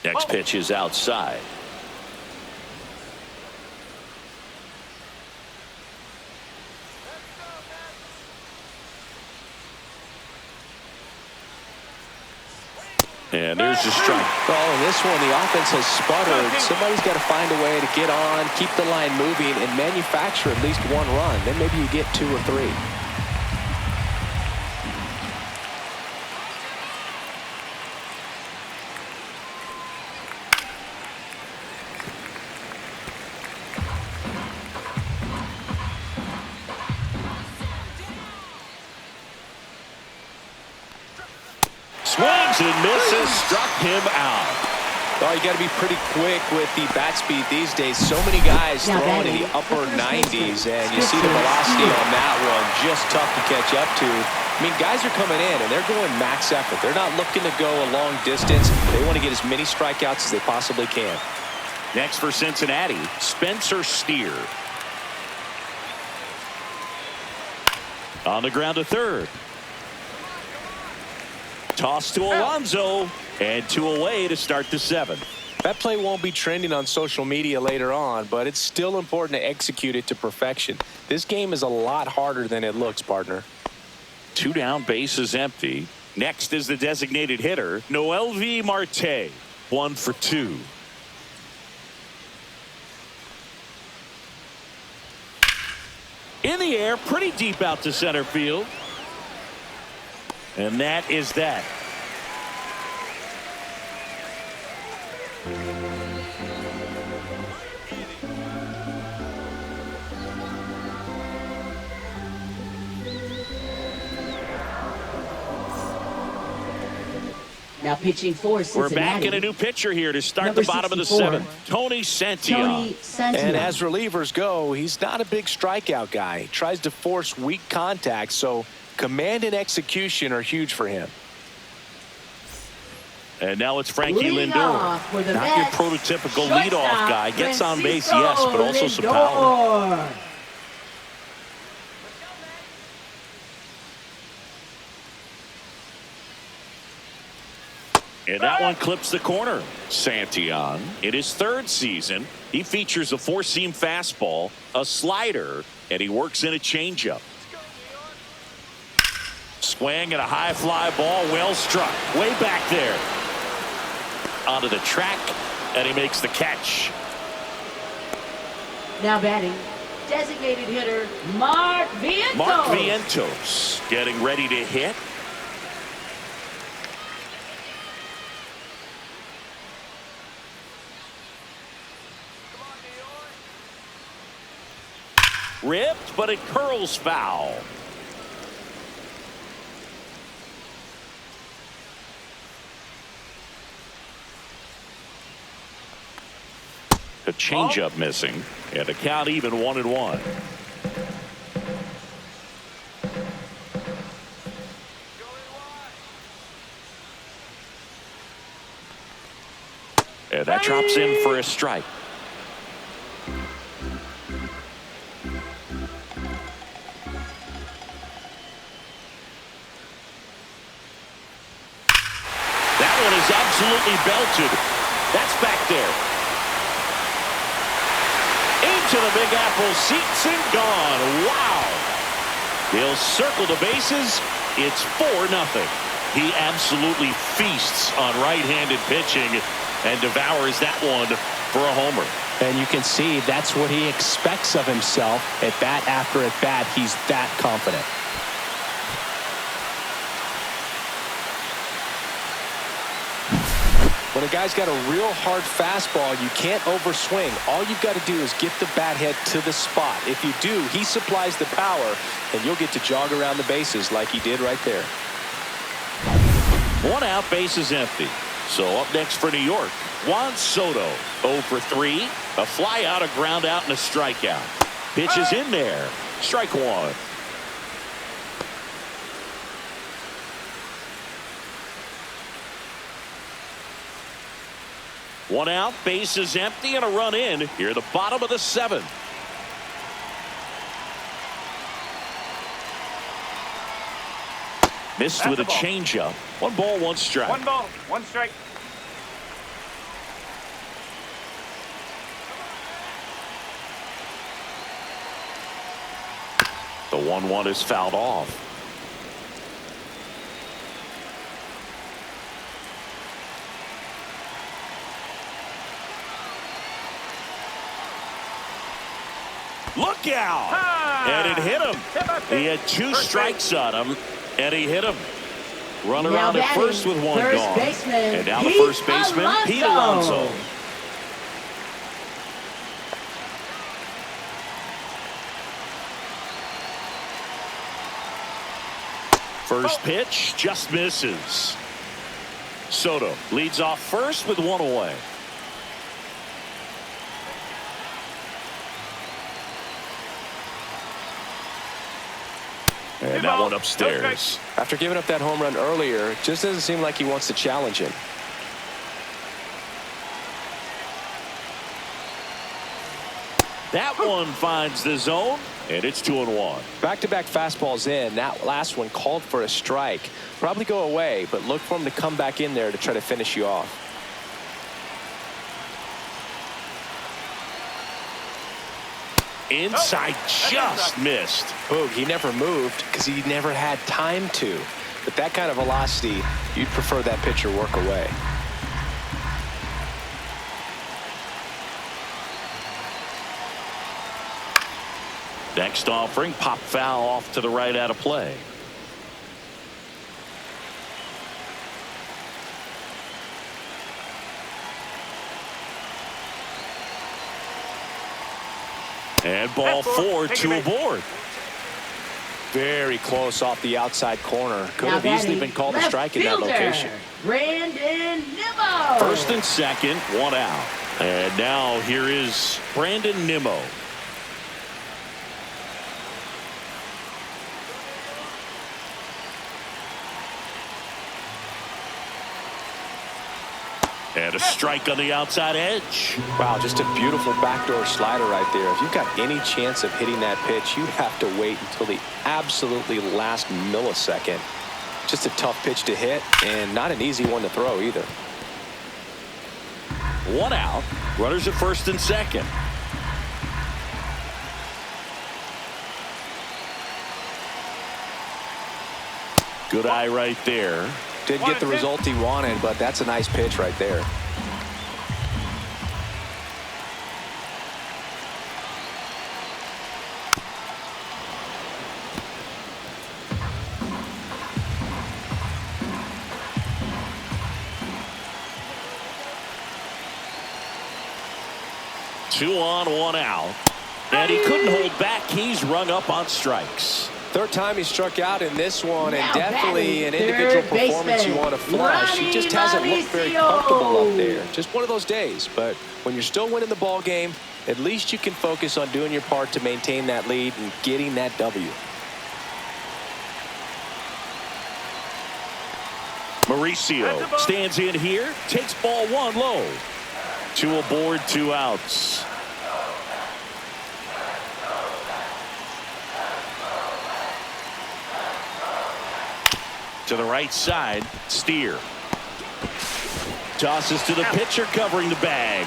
Next pitch is outside. And there's the strike. Well, in this one, the offense has sputtered. Somebody's got to find a way to get on, keep the line moving, and manufacture at least one run. Then maybe you get 2 or 3. Swings and misses, struck him out. Well, you got to be pretty quick with the bat speed these days. So many guys throwing in the upper 90s, and you see the velocity on that one just tough to catch up to. I mean, guys are coming in, and they're going max effort. They're not looking to go a long distance. They want to get as many strikeouts as they possibly can. Next for Cincinnati, Spencer Steer. On the ground to third. Toss to Alonso, and 2 away to start the 7th. That play won't be trending on social media later on, but it's still important to execute it to perfection. This game is a lot harder than it looks, partner. 2 down, bases empty. Next is the designated hitter, Noelvi Marte. 1 for 2. In the air, pretty deep out to center field. And that is that. Now pitching for Cincinnati. We're back in a new pitcher here to start Number the bottom 64, of the 7th. Tony Santillan. And as relievers go, he's not a big strikeout guy. He tries to force weak contact, so command and execution are huge for him. And now it's Frankie Leading Lindor. off for the Not your Mets, prototypical shortstop leadoff guy. Gets on base, Francisco yes, but also some power. Lindor. And that one clips the corner. Santillan, in his 3rd season, he features a 4-seam fastball, a slider, and he works in a changeup. Swing and a high fly ball, well struck. Way back there. Onto the track, and he makes the catch. Now batting, designated hitter Mark Vientos. Mark Vientos getting ready to hit. Ripped, but it curls foul. A changeup missing, and a count even 1-1. And that drops in for a strike. That one is absolutely belted. That's back there. Into the Big Apple, seats and gone. Wow. He'll circle the bases. It's 4-0. He absolutely feasts on right-handed pitching and devours that one for a homer. And you can see that's what he expects of himself at bat after at bat. He's that confident. When a guy's got a real hard fastball, you can't overswing. All you've got to do is get the bat head to the spot. If you do, he supplies the power, and you'll get to jog around the bases like he did right there. 1 out, bases empty. So up next for New York, Juan Soto. 0 for 3. A fly out, a ground out, and a strikeout. Pitch is in there. Strike 1. One out, base is empty, and a run in here at the bottom of the 7th. Missed That's with a the ball. changeup. 1 ball, 1 strike. 1 ball, 1 strike. The 1-1 is fouled off. Look out! Ah! And it hit him. He had 2 First strikes on him, and he hit him. Run Now around at batting, first with 1 first gone. baseman, And now the Pete first baseman, Pete Alonso. Alonso. First pitch just misses. Soto leads off first with 1 away. And that one upstairs. After giving up that home run earlier, it just doesn't seem like he wants to challenge him. That one finds the zone, and it's 2-1. Back-to-back fastballs in. That last one called for a strike. Probably go away, but look for him to come back in there to try to finish you off. Inside just missed. Boog, he never moved because he never had time to. But that kind of velocity, you'd prefer that pitcher work away. Next offering, pop foul off to the right out of play. And ball 4, 2 aboard. Very close off the outside corner. Could Now have easily batting, been called a left strike in that fielder, location. Brandon Nimmo. First and second, 1 out. And now here is Brandon Nimmo. And a strike on the outside edge. Wow, just a beautiful backdoor slider right there. If you've got any chance of hitting that pitch, you have to wait until the absolutely last millisecond. Just a tough pitch to hit, and not an easy one to throw either. 1 out. Runners at first and second. Good eye right there. Didn't get the result he wanted, but that's a nice pitch right there. Two on, 1 out. And he couldn't hold back. He's rung up on strikes. Third time he struck out in this one, and Now definitely an batting, individual third performance you baseman, want to flush. He just hasn't looked very Mauricio. comfortable up there. Just one of those days. But when you're still winning the ball game, at least you can focus on doing your part to maintain that lead and getting that W. Mauricio stands in here, takes ball 1 low. 2 aboard, 2 outs. To the right side, Steer. Tosses to the pitcher covering the bag.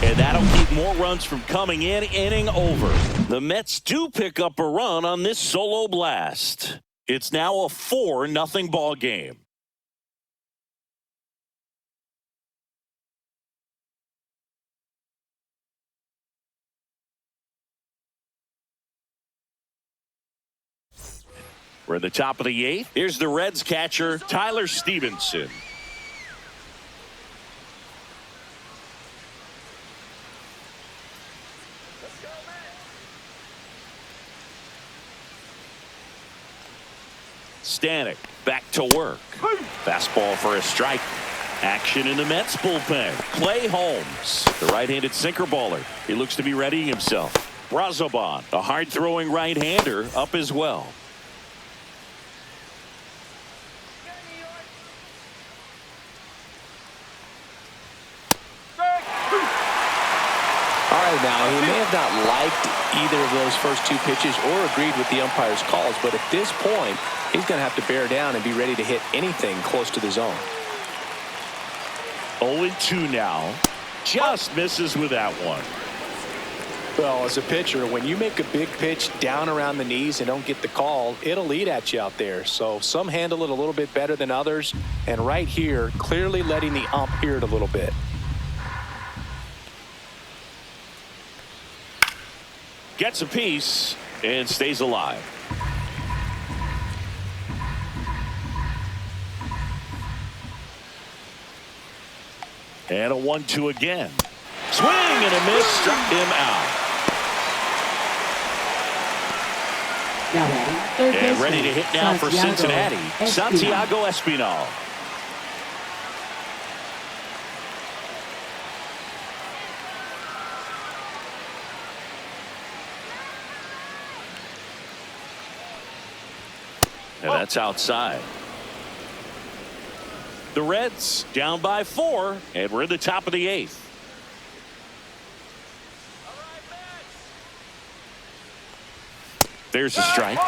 And that'll keep more runs from coming in, inning over. The Mets do pick up a run on this solo blast. It's now a 4-0 ball game. We're at the top of the 8th. Here's the Reds catcher, Tyler Stevenson. Stanek back to work. Fastball for a strike. Action in the Mets bullpen. Clay Holmes, the right-handed sinker baller. He looks to be readying himself. Brazoban, a hard-throwing right-hander, up as well. Now, he may have not liked either of those first two pitches or agreed with the umpire's calls, but at this point, he's going to have to bear down and be ready to hit anything close to the zone. 0-2 now. Just misses with that one. Well, as a pitcher, when you make a big pitch down around the knees and don't get the call, it'll eat at you out there. So some handle it a little bit better than others. And right here, clearly letting the ump hear it a little bit. Gets a piece and stays alive. And a 1-2 again. Swing and a miss, struck him out. Now batting, third And baseman, ready to hit now for Cincinnati, Santiago Espinal. And that's outside. The Reds down by 4, and we're in the top of the 8th. There's a strike.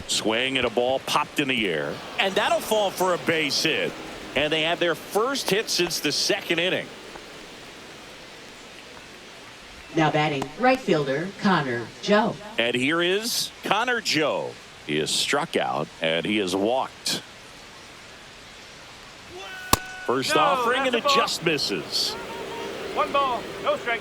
Swing and a ball popped in the air, and that'll fall for a base hit. And they have their first hit since the 2nd inning. Now batting, right fielder, Connor Joe. And here is Connor Joe. He is struck out, and he is walked. First offering, and it just misses. 1 ball, no strike.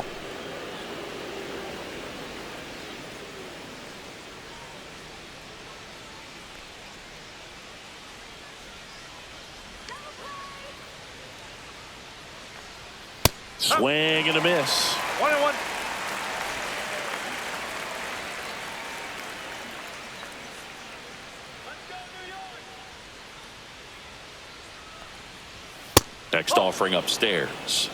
Swing and a miss. 1-1. Next offering upstairs.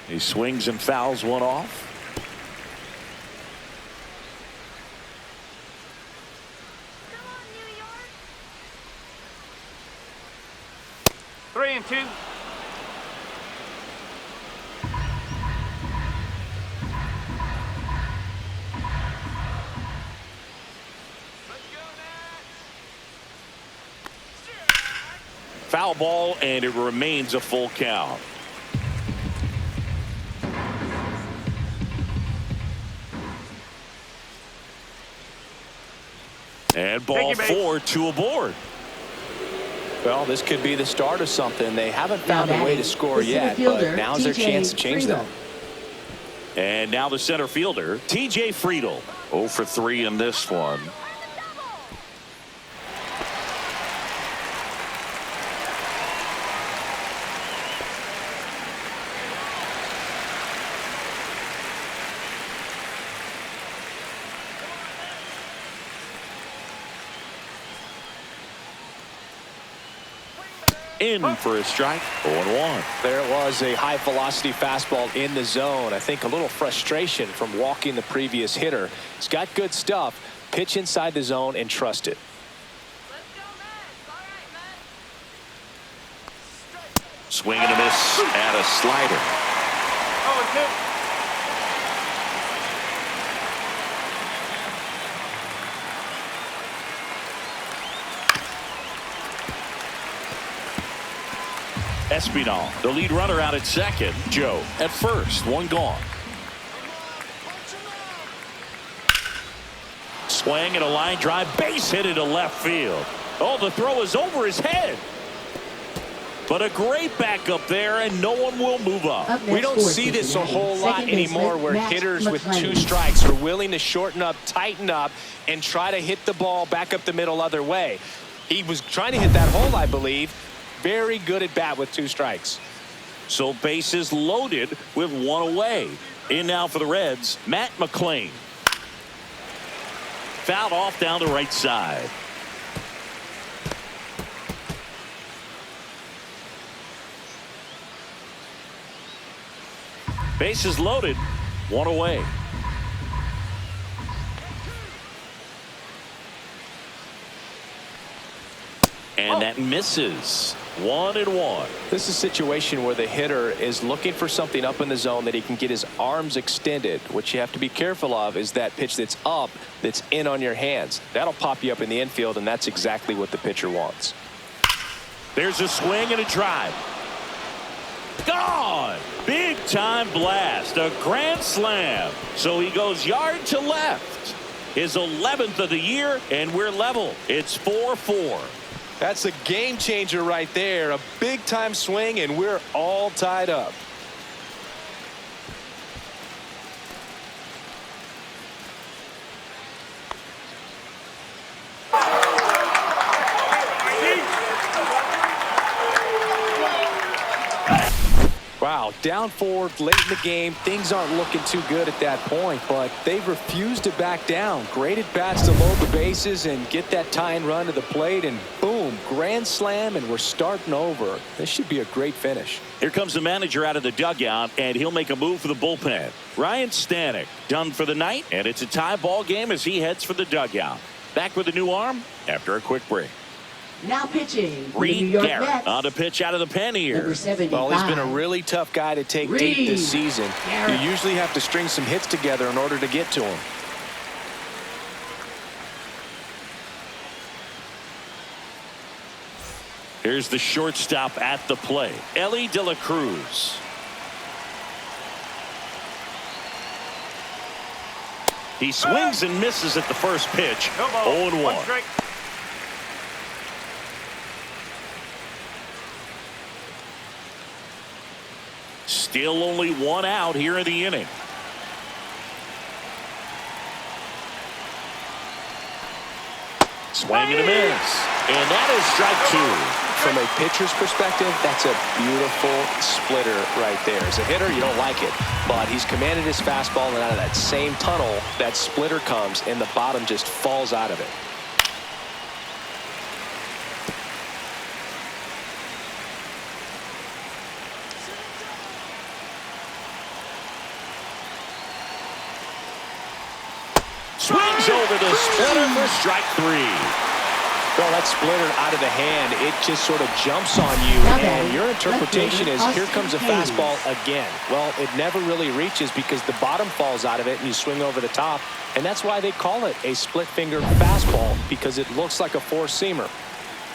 He swings and fouls one off. Come on, New York. 3-2. Foul ball, and it remains a full count. And ball 4, 2 aboard. Well, this could be the start of something. They haven't found a way to score yet, but now's their chance to change that. And now the center fielder, TJ Friedel. 0 for 3 in this one. In for a strike. 0-1. There it was, a high velocity fastball in the zone. I think a little frustration from walking the previous hitter. He's got good stuff. Pitch inside the zone and trust it. Swing and a miss at a slider. 0-2. Espinal, the lead runner, out at second. Joe at first, 1 gone. Swing and a line drive, base hit into left field. Oh, the throw is over his head. But a great backup there, and no one will move up. We don't see this a whole lot anymore, where hitters with 2 strikes are willing to shorten up, tighten up, and try to hit the ball back up the middle other way. He was trying to hit that hole, I believe. Very good at bat with 2 strikes. So bases loaded with 1 away. In now for the Reds, Matt McClain. Fouled off down the right side. Bases loaded, one away. And that misses. 1-1. This is a situation where the hitter is looking for something up in the zone that he can get his arms extended. What you have to be careful of is that pitch that's up, that's in on your hands. That'll pop you up in the infield, and that's exactly what the pitcher wants. There's a swing and a drive. Gone! Big time blast. A grand slam. So he goes yard to left. His 11th of the year, and we're level. It's 4-4. That's a game changer right there. A big time swing, and we're all tied up. Wow, down 4 late in the game. Things aren't looking too good at that point, but they've refused to back down. Great at bats to load the bases and get that tying run to the plate, and boom, grand slam, and we're starting over. This should be a great finish. Here comes the manager out of the dugout, and he'll make a move for the bullpen. Ryan Stanek done for the night, and it's a tie ball game as he heads for the dugout. Back with a new arm after a quick break. Now pitching for the Reed New York Garrett Mets. on to pitch out of the pen here. Number 75. Well, he's been a really tough guy to take deep this Reed season. Garrett. You usually have to string some hits together in order to get to him. Here's the shortstop at the plate, Ellie De La Cruz. He swings and misses at the first pitch. No ball. 0-1. One strike. Still only one out here in the inning. Swing and a miss. And that is strike 2. From a pitcher's perspective, that's a beautiful splitter right there. As a hitter, you don't like it, but he's commanded his fastball, and out of that same tunnel, that splitter comes, and the bottom just falls out of it. Swings over the splitter for strike 3. Well, that splitter out of the hand, it just sort of jumps on you, and your interpretation is here comes a fastball again. Well, it never really reaches because the bottom falls out of it and you swing over the top, and that's why they call it a split finger fastball, because it looks like a four-seamer.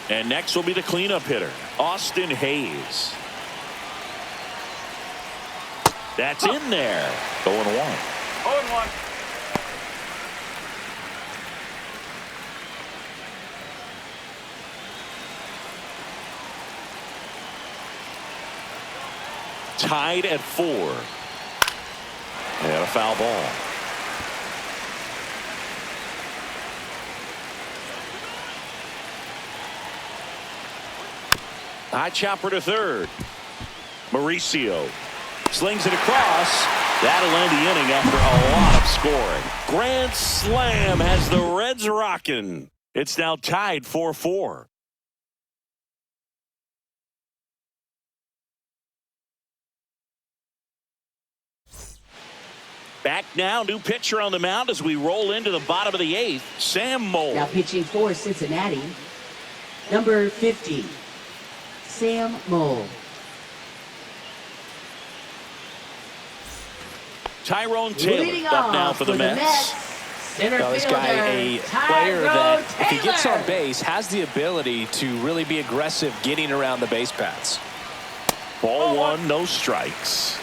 And next will be the cleanup hitter, Austin Hayes. That's in there. 0-1. 0-1. Tied at 4. And a foul ball. High chopper to third. Mauricio slings it across. That'll end the inning after a lot of scoring. Grand slam has the Reds rocking. It's now tied 4-4. Back now, new pitcher on the mound as we roll into the bottom of the 8th, Sam Moll. Now pitching for Cincinnati, number 50, Sam Moll. Tyrone Leading Taylor up off now for the Mets. Center Now, this fielder, guy, a player Tyrone that, if he gets Taylor. on base, has the ability to really be aggressive getting around the base paths. Ball 1, no strikes.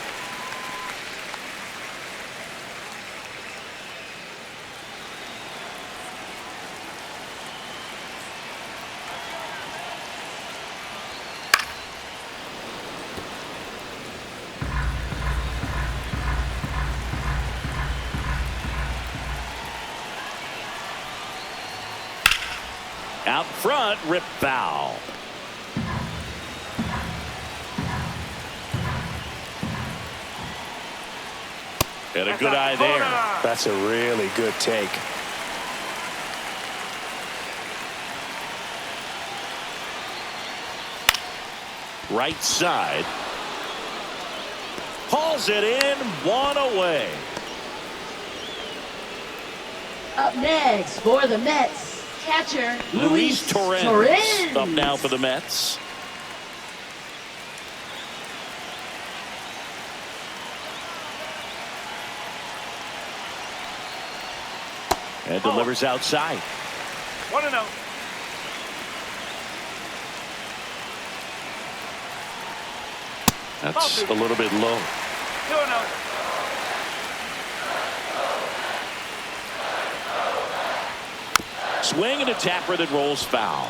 Out front, rip foul. And a good eye there. That's a really good take. Right side. Hauls it in, one away. Up next for the Mets, catcher Luis Torrens. Torrens up now for the Mets. And delivers outside. 1-0. That's a little bit low. 2-0. Swing and a tapper that rolls foul.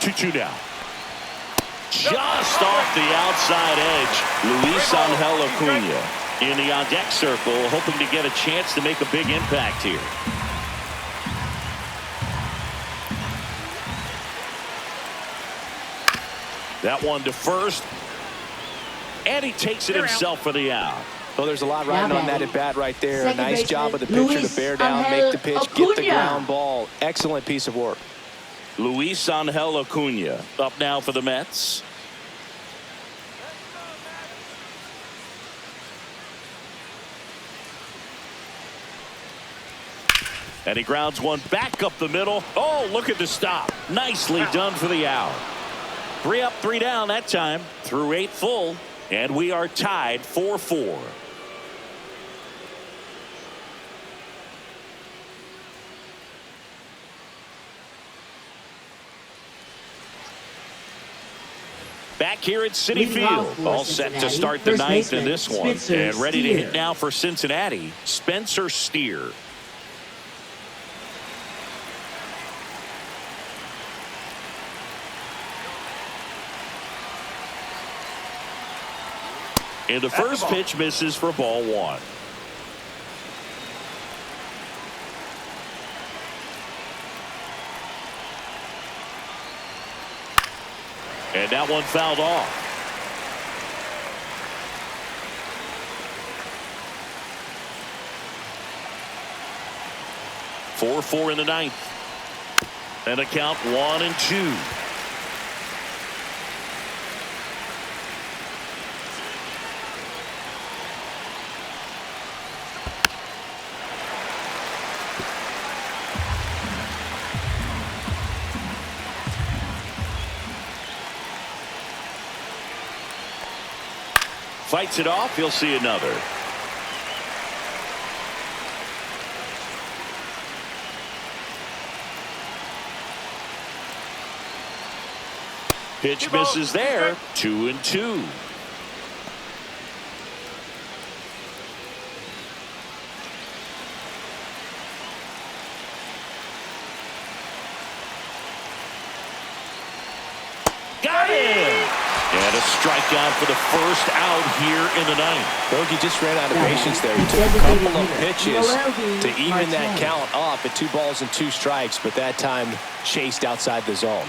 Two now. Just off the outside edge, Luis Angel Acuna in the on-deck circle, hoping to get a chance to make a big impact here. That one to first, and he takes it himself for the out. Well, there's a lot riding on that at bat right there. Second Nice job of the pitcher to bear down, make the pitch, get the ground ball. Excellent piece of work. Luis Angel Acuna up now for the Mets. And he grounds one back up the middle. Oh, look at the stop. Nicely done for the out. 3 up, 3 down that time. Through 8 full. And we are tied 4-4. Back here at Citi Field, all set to start the ninth in this one. And ready to hit now for Cincinnati, Spencer Steer. And the first pitch misses for ball 1. And that one fouled off. Four in the ninth. And a count 1-2. Fights it off. He'll see another. Pitch misses there. 2-2. Got it. And a strikeout for the first out here in the ninth. Bogey just ran out of patience there. He took a couple of pitches to even that count up at 2 balls and 2 strikes, but that time chased outside the zone.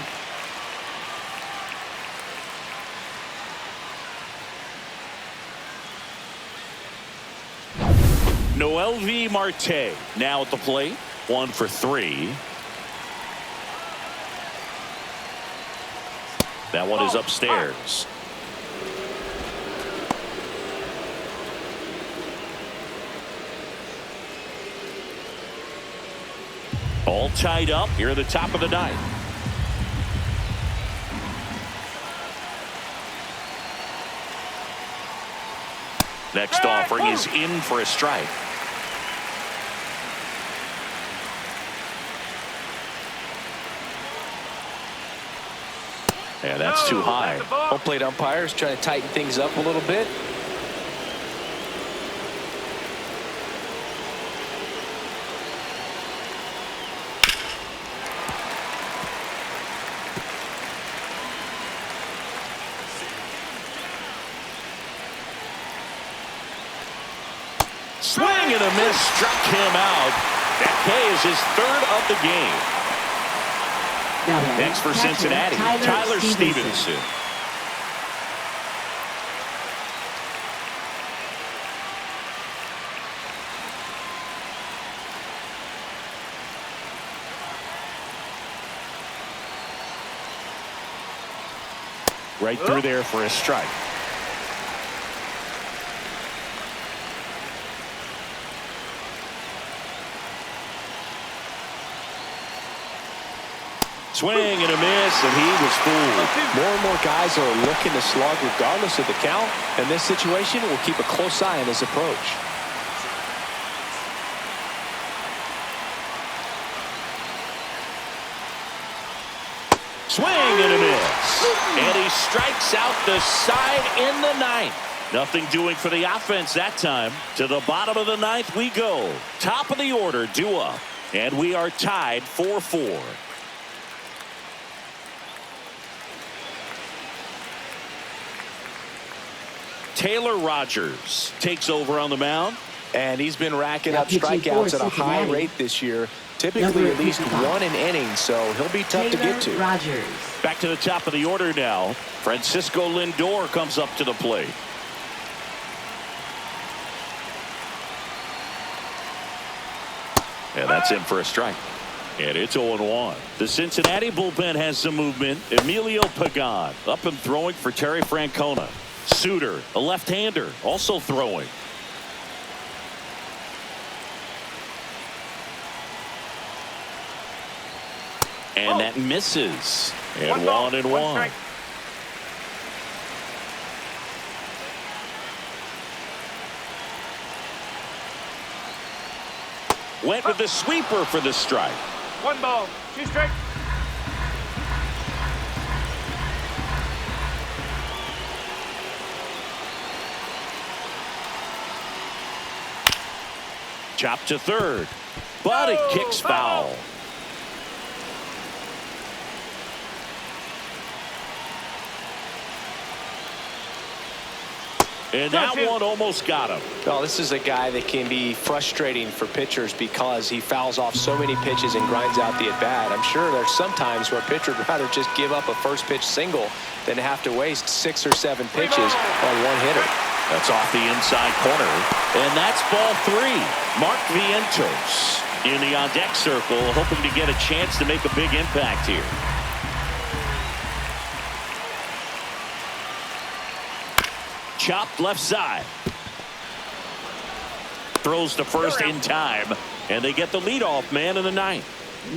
Noelvi Marte now at the plate. 1 for 3. That one is upstairs. All tied up here at the top of the ninth. Next offering is in for a strike. Yeah, that's too high. Home plate umpires trying to tighten things up a little bit. Swing and a miss, struck him out. That K is his 3rd of the game. Next for Cincinnati, Tyler Stevenson. Right through there for a strike. Swing and a miss, and he was fooled. More and more guys are looking to slug regardless of the count. In this situation, we'll keep a close eye on his approach. Swing and a miss. And he strikes out the side in the ninth. Nothing doing for the offense that time. To the bottom of the ninth we go. Top of the order, due up. And we are tied 4-4. Taylor Rogers takes over on the mound. And he's been racking up strikeouts at a high rate this year. Typically at least one an inning, so he'll be tough to get to. Rogers. Back to the top of the order now. Francisco Lindor comes up to the plate. And that's in for a strike. And it's 0-1. The Cincinnati bullpen has some movement. Emilio Pagan up and throwing for Terry Francona. Suter, a left-hander, also throwing. And that misses. And 1-1. Went with the sweeper for the strike. 1 ball, 2 strikes. Chop to third, but it kicks foul. And that one almost got him. Well, this is a guy that can be frustrating for pitchers because he fouls off so many pitches and grinds out the at-bat. I'm sure there's some times where a pitcher would rather just give up a first pitch single than have to waste 6 or 7 pitches on one hitter. That's off the inside corner. And that's ball 3. Mark Vientos in the on-deck circle, hoping to get a chance to make a big impact here. Chopped left side. Throws to first in time. And they get the leadoff man in the ninth.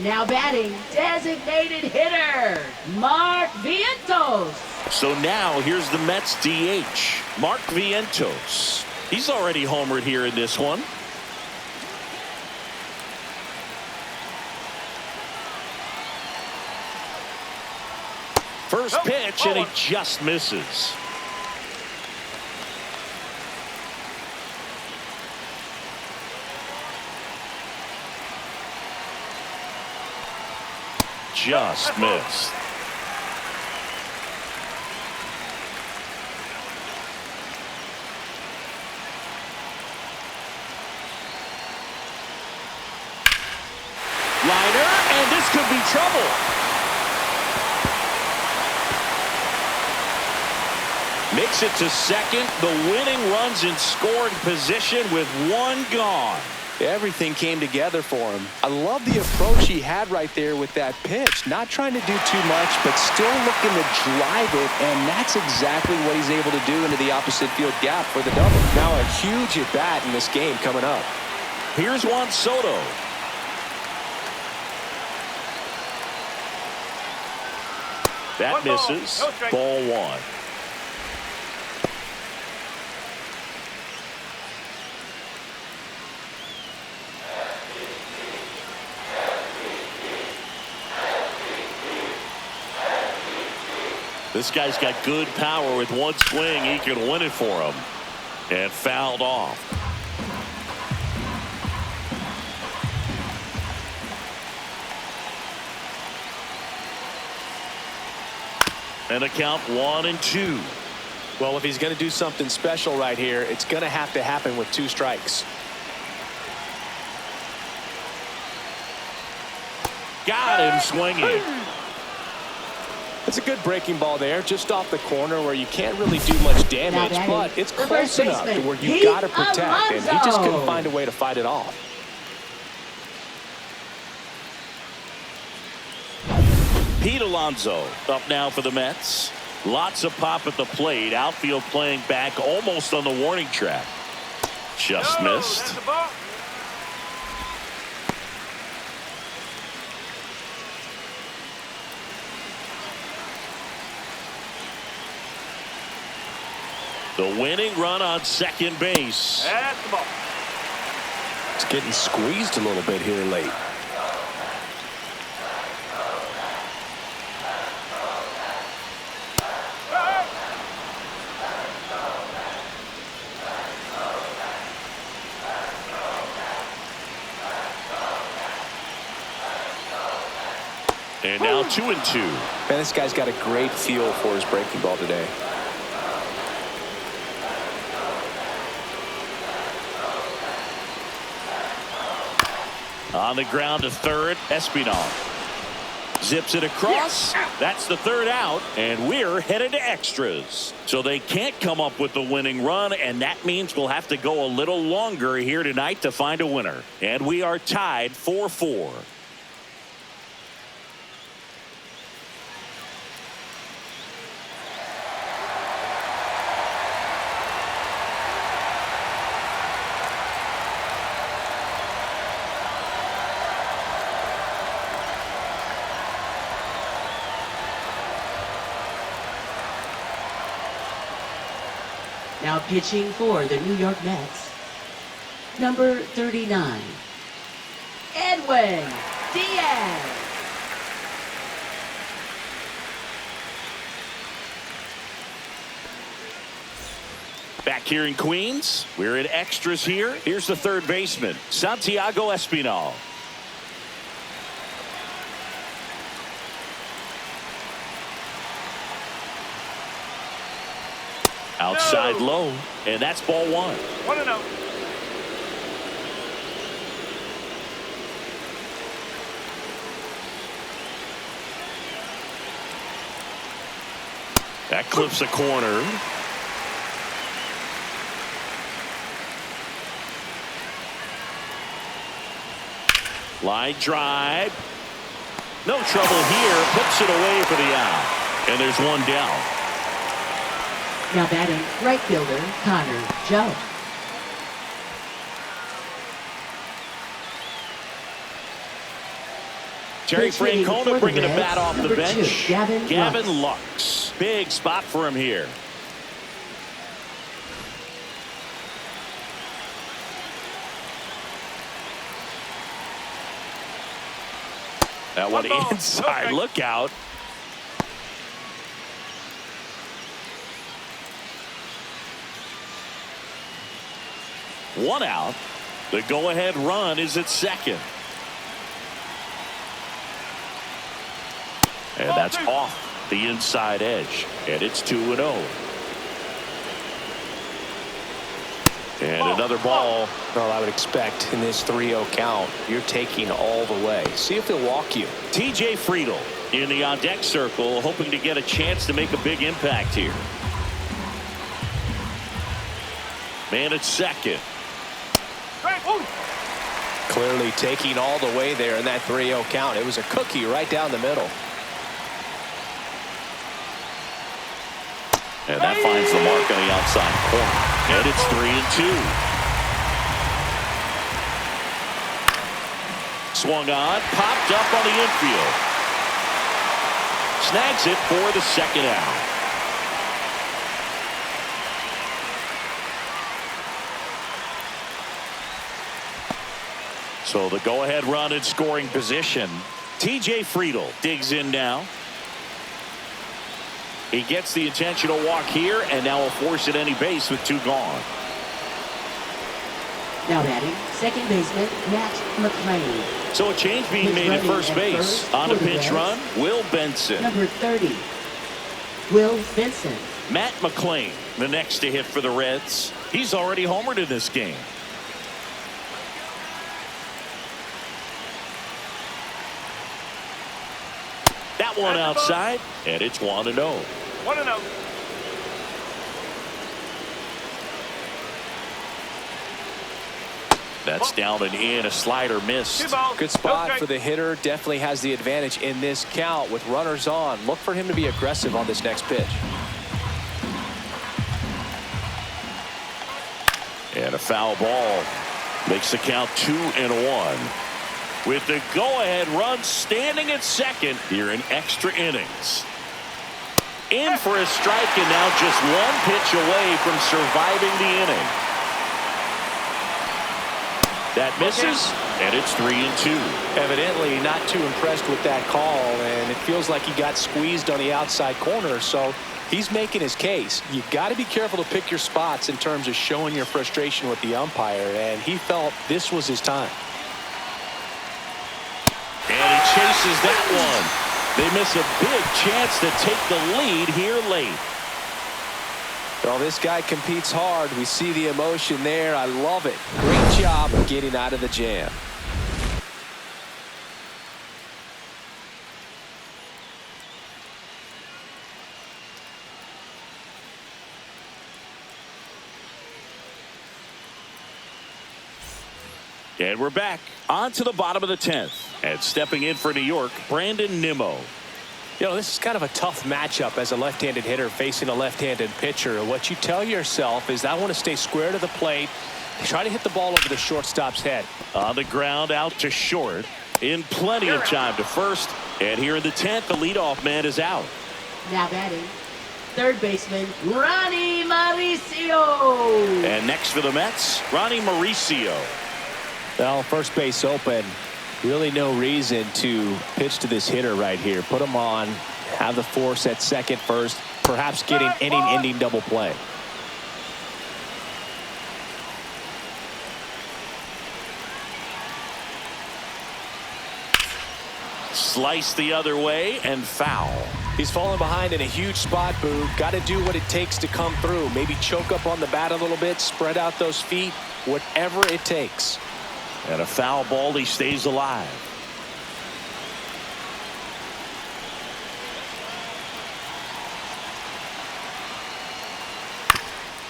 Now batting, designated hitter, Mark Vientos. So now here's the Mets DH, Mark Vientos. He's already homered here in this one. First pitch, and he just misses. Just missed. Liner, and this could be trouble. Makes it to second. The winning runs in scoring position with 1 gone. Everything came together for him. I love the approach he had right there with that pitch. Not trying to do too much, but still looking to drive it, and that's exactly what he's able to do into the opposite field gap for the double. Now a huge at-bat in this game coming up. Here's Juan Soto. That misses. Ball 1. This guy's got good power. With one swing, he can win it for him. And fouled off. And a count 1-2. Well, if he's going to do something special right here, it's going to have to happen with 2 strikes. Got him swinging. It's a good breaking ball there, just off the corner where you can't really do much damage, but it's close enough to where you got to protect, and he just couldn't find a way to fight it off. Pete Alonso up now for the Mets. Lots of pop at the plate. Outfield playing back almost on the warning track. Just missed. That's the ball. The winning run on second base. That's the ball. It's getting squeezed a little bit here late. And now 2-2. Man, this guy's got a great feel for his breaking ball today. On the ground to third, Espinal zips it across. That's the third out, and we're headed to extras. So they can't come up with the winning run, and that means we'll have to go a little longer here tonight to find a winner. And we are tied 4-4. Now pitching for the New York Mets, number 39, Edwin Diaz. Back here in Queens, we're in extras here. Here's the third baseman, Santiago Espinal. Outside low, and that's ball one. 1-0. That clips a corner. Line drive. No trouble here. Puts it away for the out. And there's one down. Now batting, right fielder, Connor Joe. Terry Francona bringing a bat off the bench. Gavin Lux. Big spot for him here. That one inside. Look out. One out. The go-ahead run is at second. And that's off the inside edge. And it's 2-0. And another ball. Well, I would expect in this 3-0 count, you're taking all the way. See if they'll walk you. TJ Friedl in the on-deck circle, hoping to get a chance to make a big impact here. Man at second. Clearly taking all the way there in that 3-0 count. It was a cookie right down the middle. And that finds the mark on the outside corner. And it's 3-2. Swung on, popped up on the infield. Snags it for the second out. So the go-ahead run in scoring position. TJ Friedl digs in now. He gets the intentional walk here, and now will force at any base with two gone. Now batting, second baseman, Matt McClain. So a change being made at first base. On a pinch run, Will Benson. Number 30, Will Benson. Matt McClain, the next to hit for the Reds. He's already homered in this game. That one outside, and it's 1-0. 1-0. That's down and in. A slider missed. 2 balls. Good spot for the hitter. Definitely has the advantage in this count with runners on. Look for him to be aggressive on this next pitch. And a foul ball makes the count 2-1. With the go-ahead run standing at second here in extra innings. In for a strike, and now just one pitch away from surviving the inning. That misses, and it's 3-2. Evidently not too impressed with that call, and it feels like he got squeezed on the outside corner, so he's making his case. You got to be careful to pick your spots in terms of showing your frustration with the umpire, and he felt this was his time. And he chases that one. They miss a big chance to take the lead here late. Well, this guy competes hard. We see the emotion there. I love it. Great job of getting out of the jam. And we're back on to the bottom of the 10th. And stepping in for New York, Brandon Nimmo. You know, this is kind of a tough matchup as a left-handed hitter facing a left-handed pitcher. What you tell yourself is, I want to stay square to the plate, try to hit the ball over the shortstop's head. On the ground, out to short. In plenty of time to first. And here in the 10th, the leadoff man is out. Now batting, third baseman, Ronnie Mauricio. And next for the Mets, Ronnie Mauricio. Well, first base open. Really no reason to pitch to this hitter right here. Put him on, have the force at second first, perhaps getting inning-ending double play. Slice the other way and foul. He's falling behind in a huge spot, Boo. Got to do what it takes to come through. Maybe choke up on the bat a little bit, spread out those feet, whatever it takes. And a foul ball, he stays alive.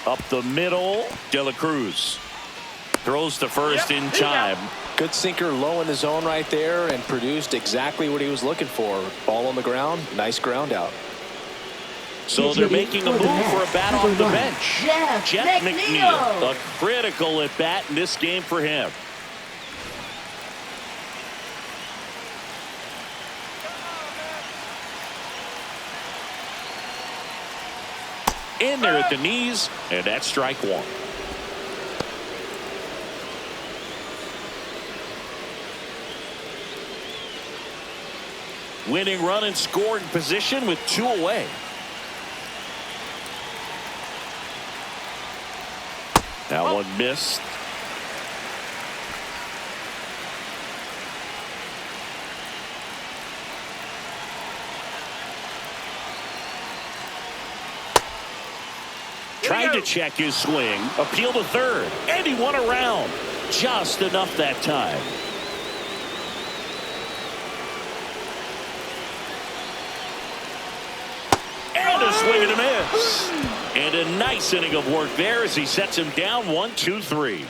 Up the middle, De La Cruz throws to first in time. Good sinker low in the zone right there and produced exactly what he was looking for. Ball on the ground, nice ground out. So they're making a move for a bat off the bench. Jeff McNeil, a critical at bat in this game for him. In there at the knees, and that's strike one. Winning run in scoring position with 2 away. That one missed. Tried to check his swing, appeal to third, and he won around. Just enough that time. And a swing and a miss. And a nice inning of work there as he sets him down 1-2-3.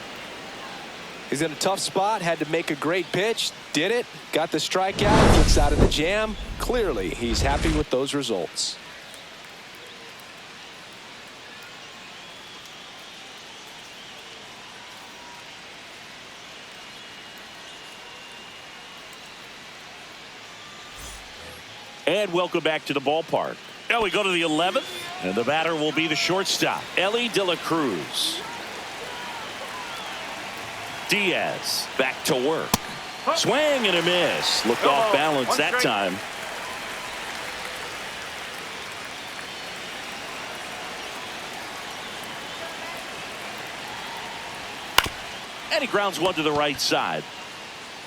He's in a tough spot, had to make a great pitch, did it, got the strikeout, gets out of the jam. Clearly, he's happy with those results. And welcome back to the ballpark. Now we go to the 11th, and the batter will be the shortstop, Ellie De La Cruz. Diaz back to work. Swing and a miss. Looked off balance that time. And he grounds one to the right side.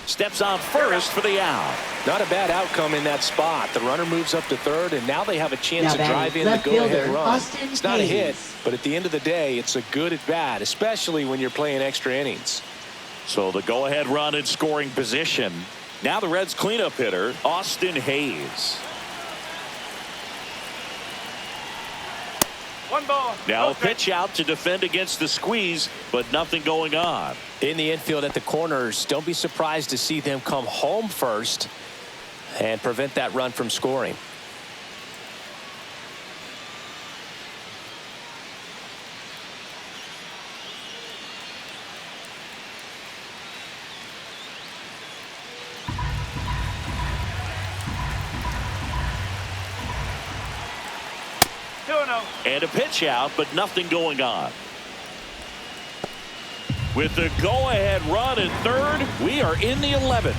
Steps on first for the out. Not a bad outcome in that spot. The runner moves up to third, and now they have a chance to drive in the left go-ahead fielder, run. Austin It's not a hit, Hayes. but at the end of the day, it's a good at bat, especially when you're playing extra innings. So the go-ahead run in scoring position. Now the Reds cleanup hitter, Austin Hayes. One ball. Now No a strike. pitch out to defend against the squeeze, but nothing going on. In the infield at the corners, don't be surprised to see them come home first and prevent that run from scoring. And a pitch out, but nothing going on. With the go-ahead run at third, we are in the 11th.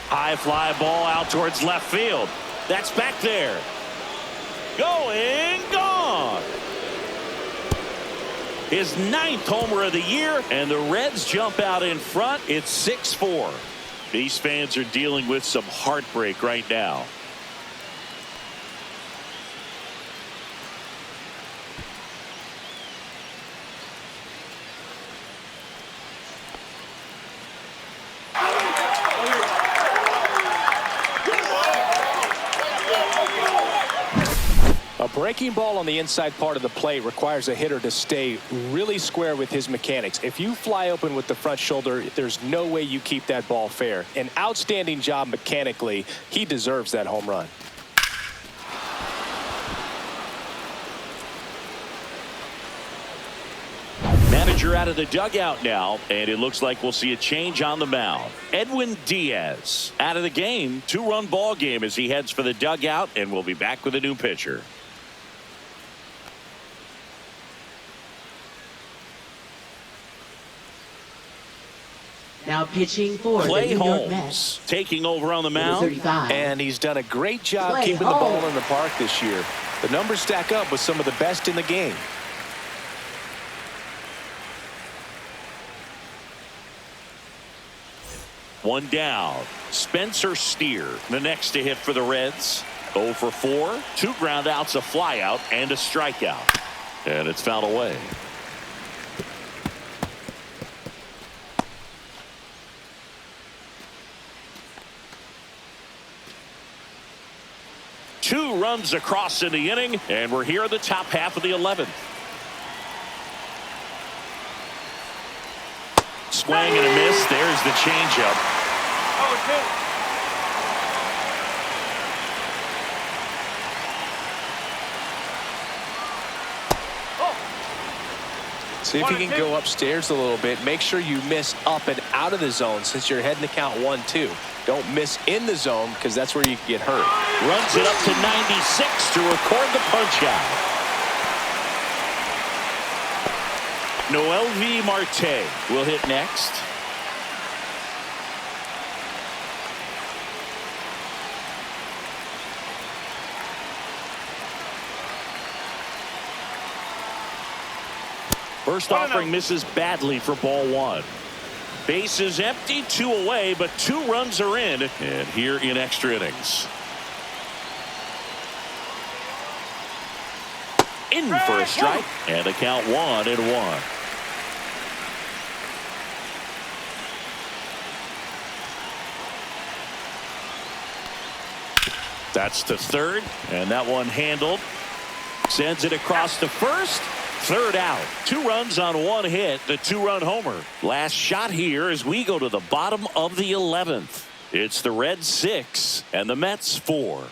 High fly ball out towards left field. That's back there. Going, gone. His 9th homer of the year, and the Reds jump out in front. It's 6-4. These fans are dealing with some heartbreak right now. A breaking ball on the inside part of the plate requires a hitter to stay really square with his mechanics. If you fly open with the front shoulder, there's no way you keep that ball fair. An outstanding job mechanically. He deserves that home run. Manager out of the dugout now, and it looks like we'll see a change on the mound. Edwin Diaz out of the game. 2-run ball game as he heads for the dugout, and we'll be back with a new pitcher. Now pitching for Clay the New York Holmes Mets. taking over on the Number mound. 35. And he's done a great job Clay keeping the ball Holmes. in the park this year. The numbers stack up with some of the best in the game. One down. Spencer Steer, the next to hit for the Reds. 0 for 4. 2 ground outs, a fly out, and a strikeout. And it's fouled away. Two runs across in the inning, and we're here in the top half of the 11th. Swing and a miss. There's the changeup. Oh, See if you can go upstairs a little bit. Make sure you miss up and out of the zone since you're heading to count 1-2. Don't miss in the zone because that's where you can get hurt. Runs it up to 96 to record the punch out. Noel V. Marte will hit next. First offering misses badly for ball 1. Base is empty, 2 away, but 2 runs are in, and here in extra innings. In for a strike, and a count 1-1. That's to third, and that one handled. Sends it across to first. Third out. 2 runs on 1 hit, the 2-run homer. Last shot here as we go to the bottom of the 11th. It's the Reds 6 and the Mets 4.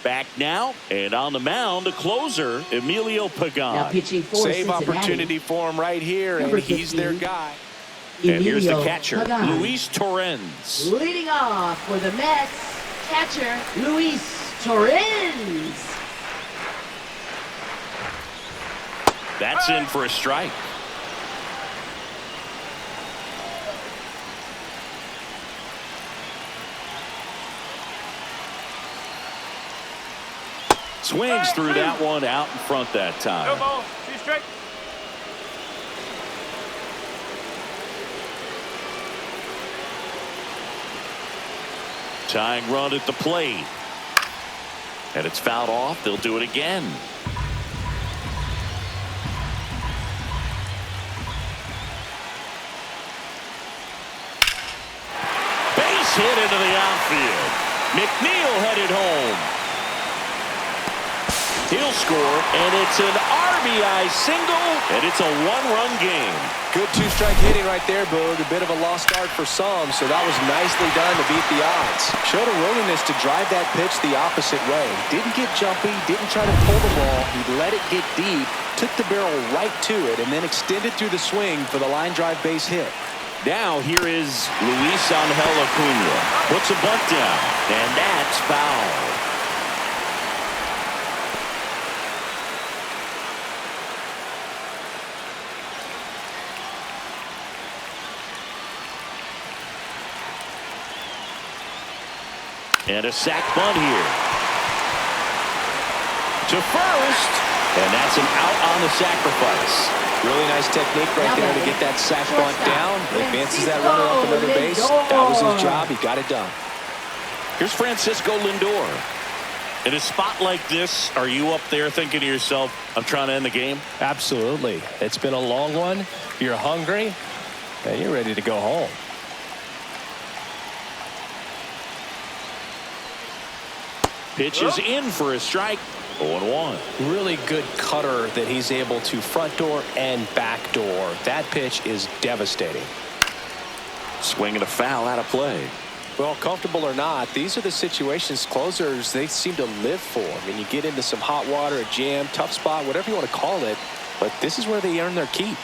Back now, and on the mound, the closer, Emilio Pagan. Now pitching for Save Cincinnati. opportunity for him right here, Number and he's their 15. guy. And here's the Emilio catcher, Pagan. Luis Torrens. Leading off for the Mets, catcher Luis Torrens. That's in for a strike. Swings through that one out in front that No time. ball. 2 strike. Tying run at the plate. And it's fouled off. They'll do it again. field. McNeil headed home. He'll score, and it's an RBI single, and it's a one-run game. Good two-strike hitting right there, Boog. A bit of a lost start for some, so that was nicely done to beat the odds. Showed a willingness to drive that pitch the opposite way. Didn't get jumpy, didn't try to pull the ball. He let it get deep, took the barrel right to it, and then extended through the swing for the line drive base hit. Now here is Luis Angel Acuna. Puts a bunt down, and that's foul. And a sac bunt here. To first. And that's an out on the sacrifice. Really nice technique right there to get that sac bunt down. Advances that runner up another base. That was his job. He got it done. Here's Francisco Lindor. In a spot like this, are you up there thinking to yourself, I'm trying to end the game? Absolutely. It's been a long one. You're hungry, and you're ready to go home. Pitch is in for a strike. 0-1. Really good cutter that he's able to front door and back door. That pitch is devastating. Swing and a foul out of play. Well, comfortable or not, these are the situations closers they seem to live for. I mean, you get into some hot water, a jam, tough spot, whatever you want to call it, but this is where they earn their keep.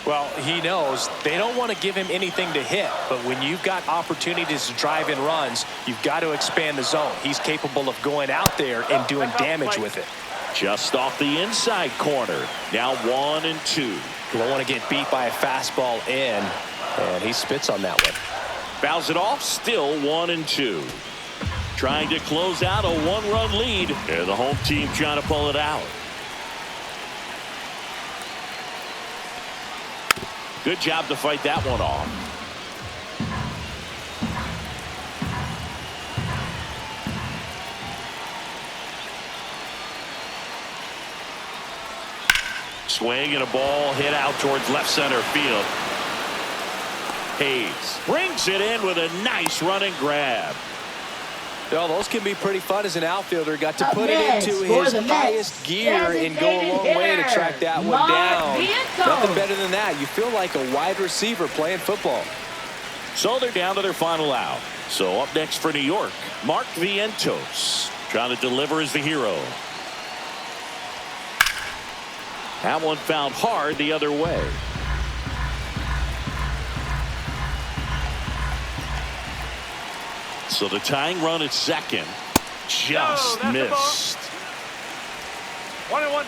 Well, he knows they don't want to give him anything to hit, but when you've got opportunities to drive in runs, you've got to expand the zone. He's capable of going out there and doing damage with it. Just off the inside corner. Now 1-2. You don't want to get beat by a fastball in, and he spits on that one. Fouls it off, still 1-2. Trying to close out a one-run lead, and the home team trying to pull it out. Good job to fight that one off. Swing and a ball hit out towards left center field. Hayes brings it in with a nice running grab. Well, those can be pretty fun as an outfielder. Got to put it into his highest gear and go a long way to track that one down. Nothing better than that. You feel like a wide receiver playing football. So they're down to their final out. So up next for New York, Mark Vientos trying to deliver as the hero. That one found hard the other way. So the tying run at second just missed. 1-1.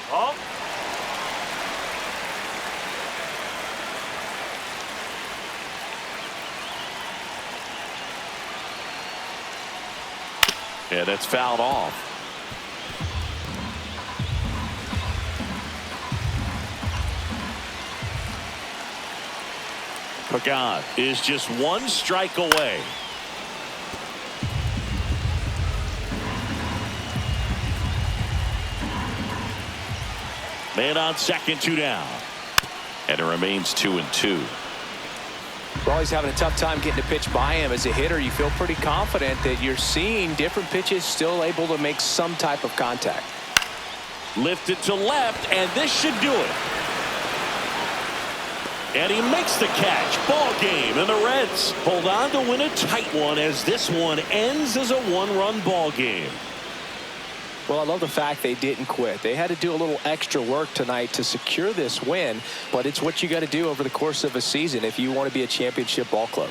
Ball. Yeah, that's fouled off. Pagan is just one strike away. Man on second, 2 down. And it remains 2-2. Well, he's having a tough time getting a pitch by him. As a hitter, you feel pretty confident that you're seeing different pitches still able to make some type of contact. Lifted to left, and this should do it. And he makes the catch. Ball game, and the Reds hold on to win a tight one as this one ends as a one-run ball game. Well, I love the fact they didn't quit. They had to do a little extra work tonight to secure this win, but it's what you got to do over the course of a season if you want to be a championship ball club.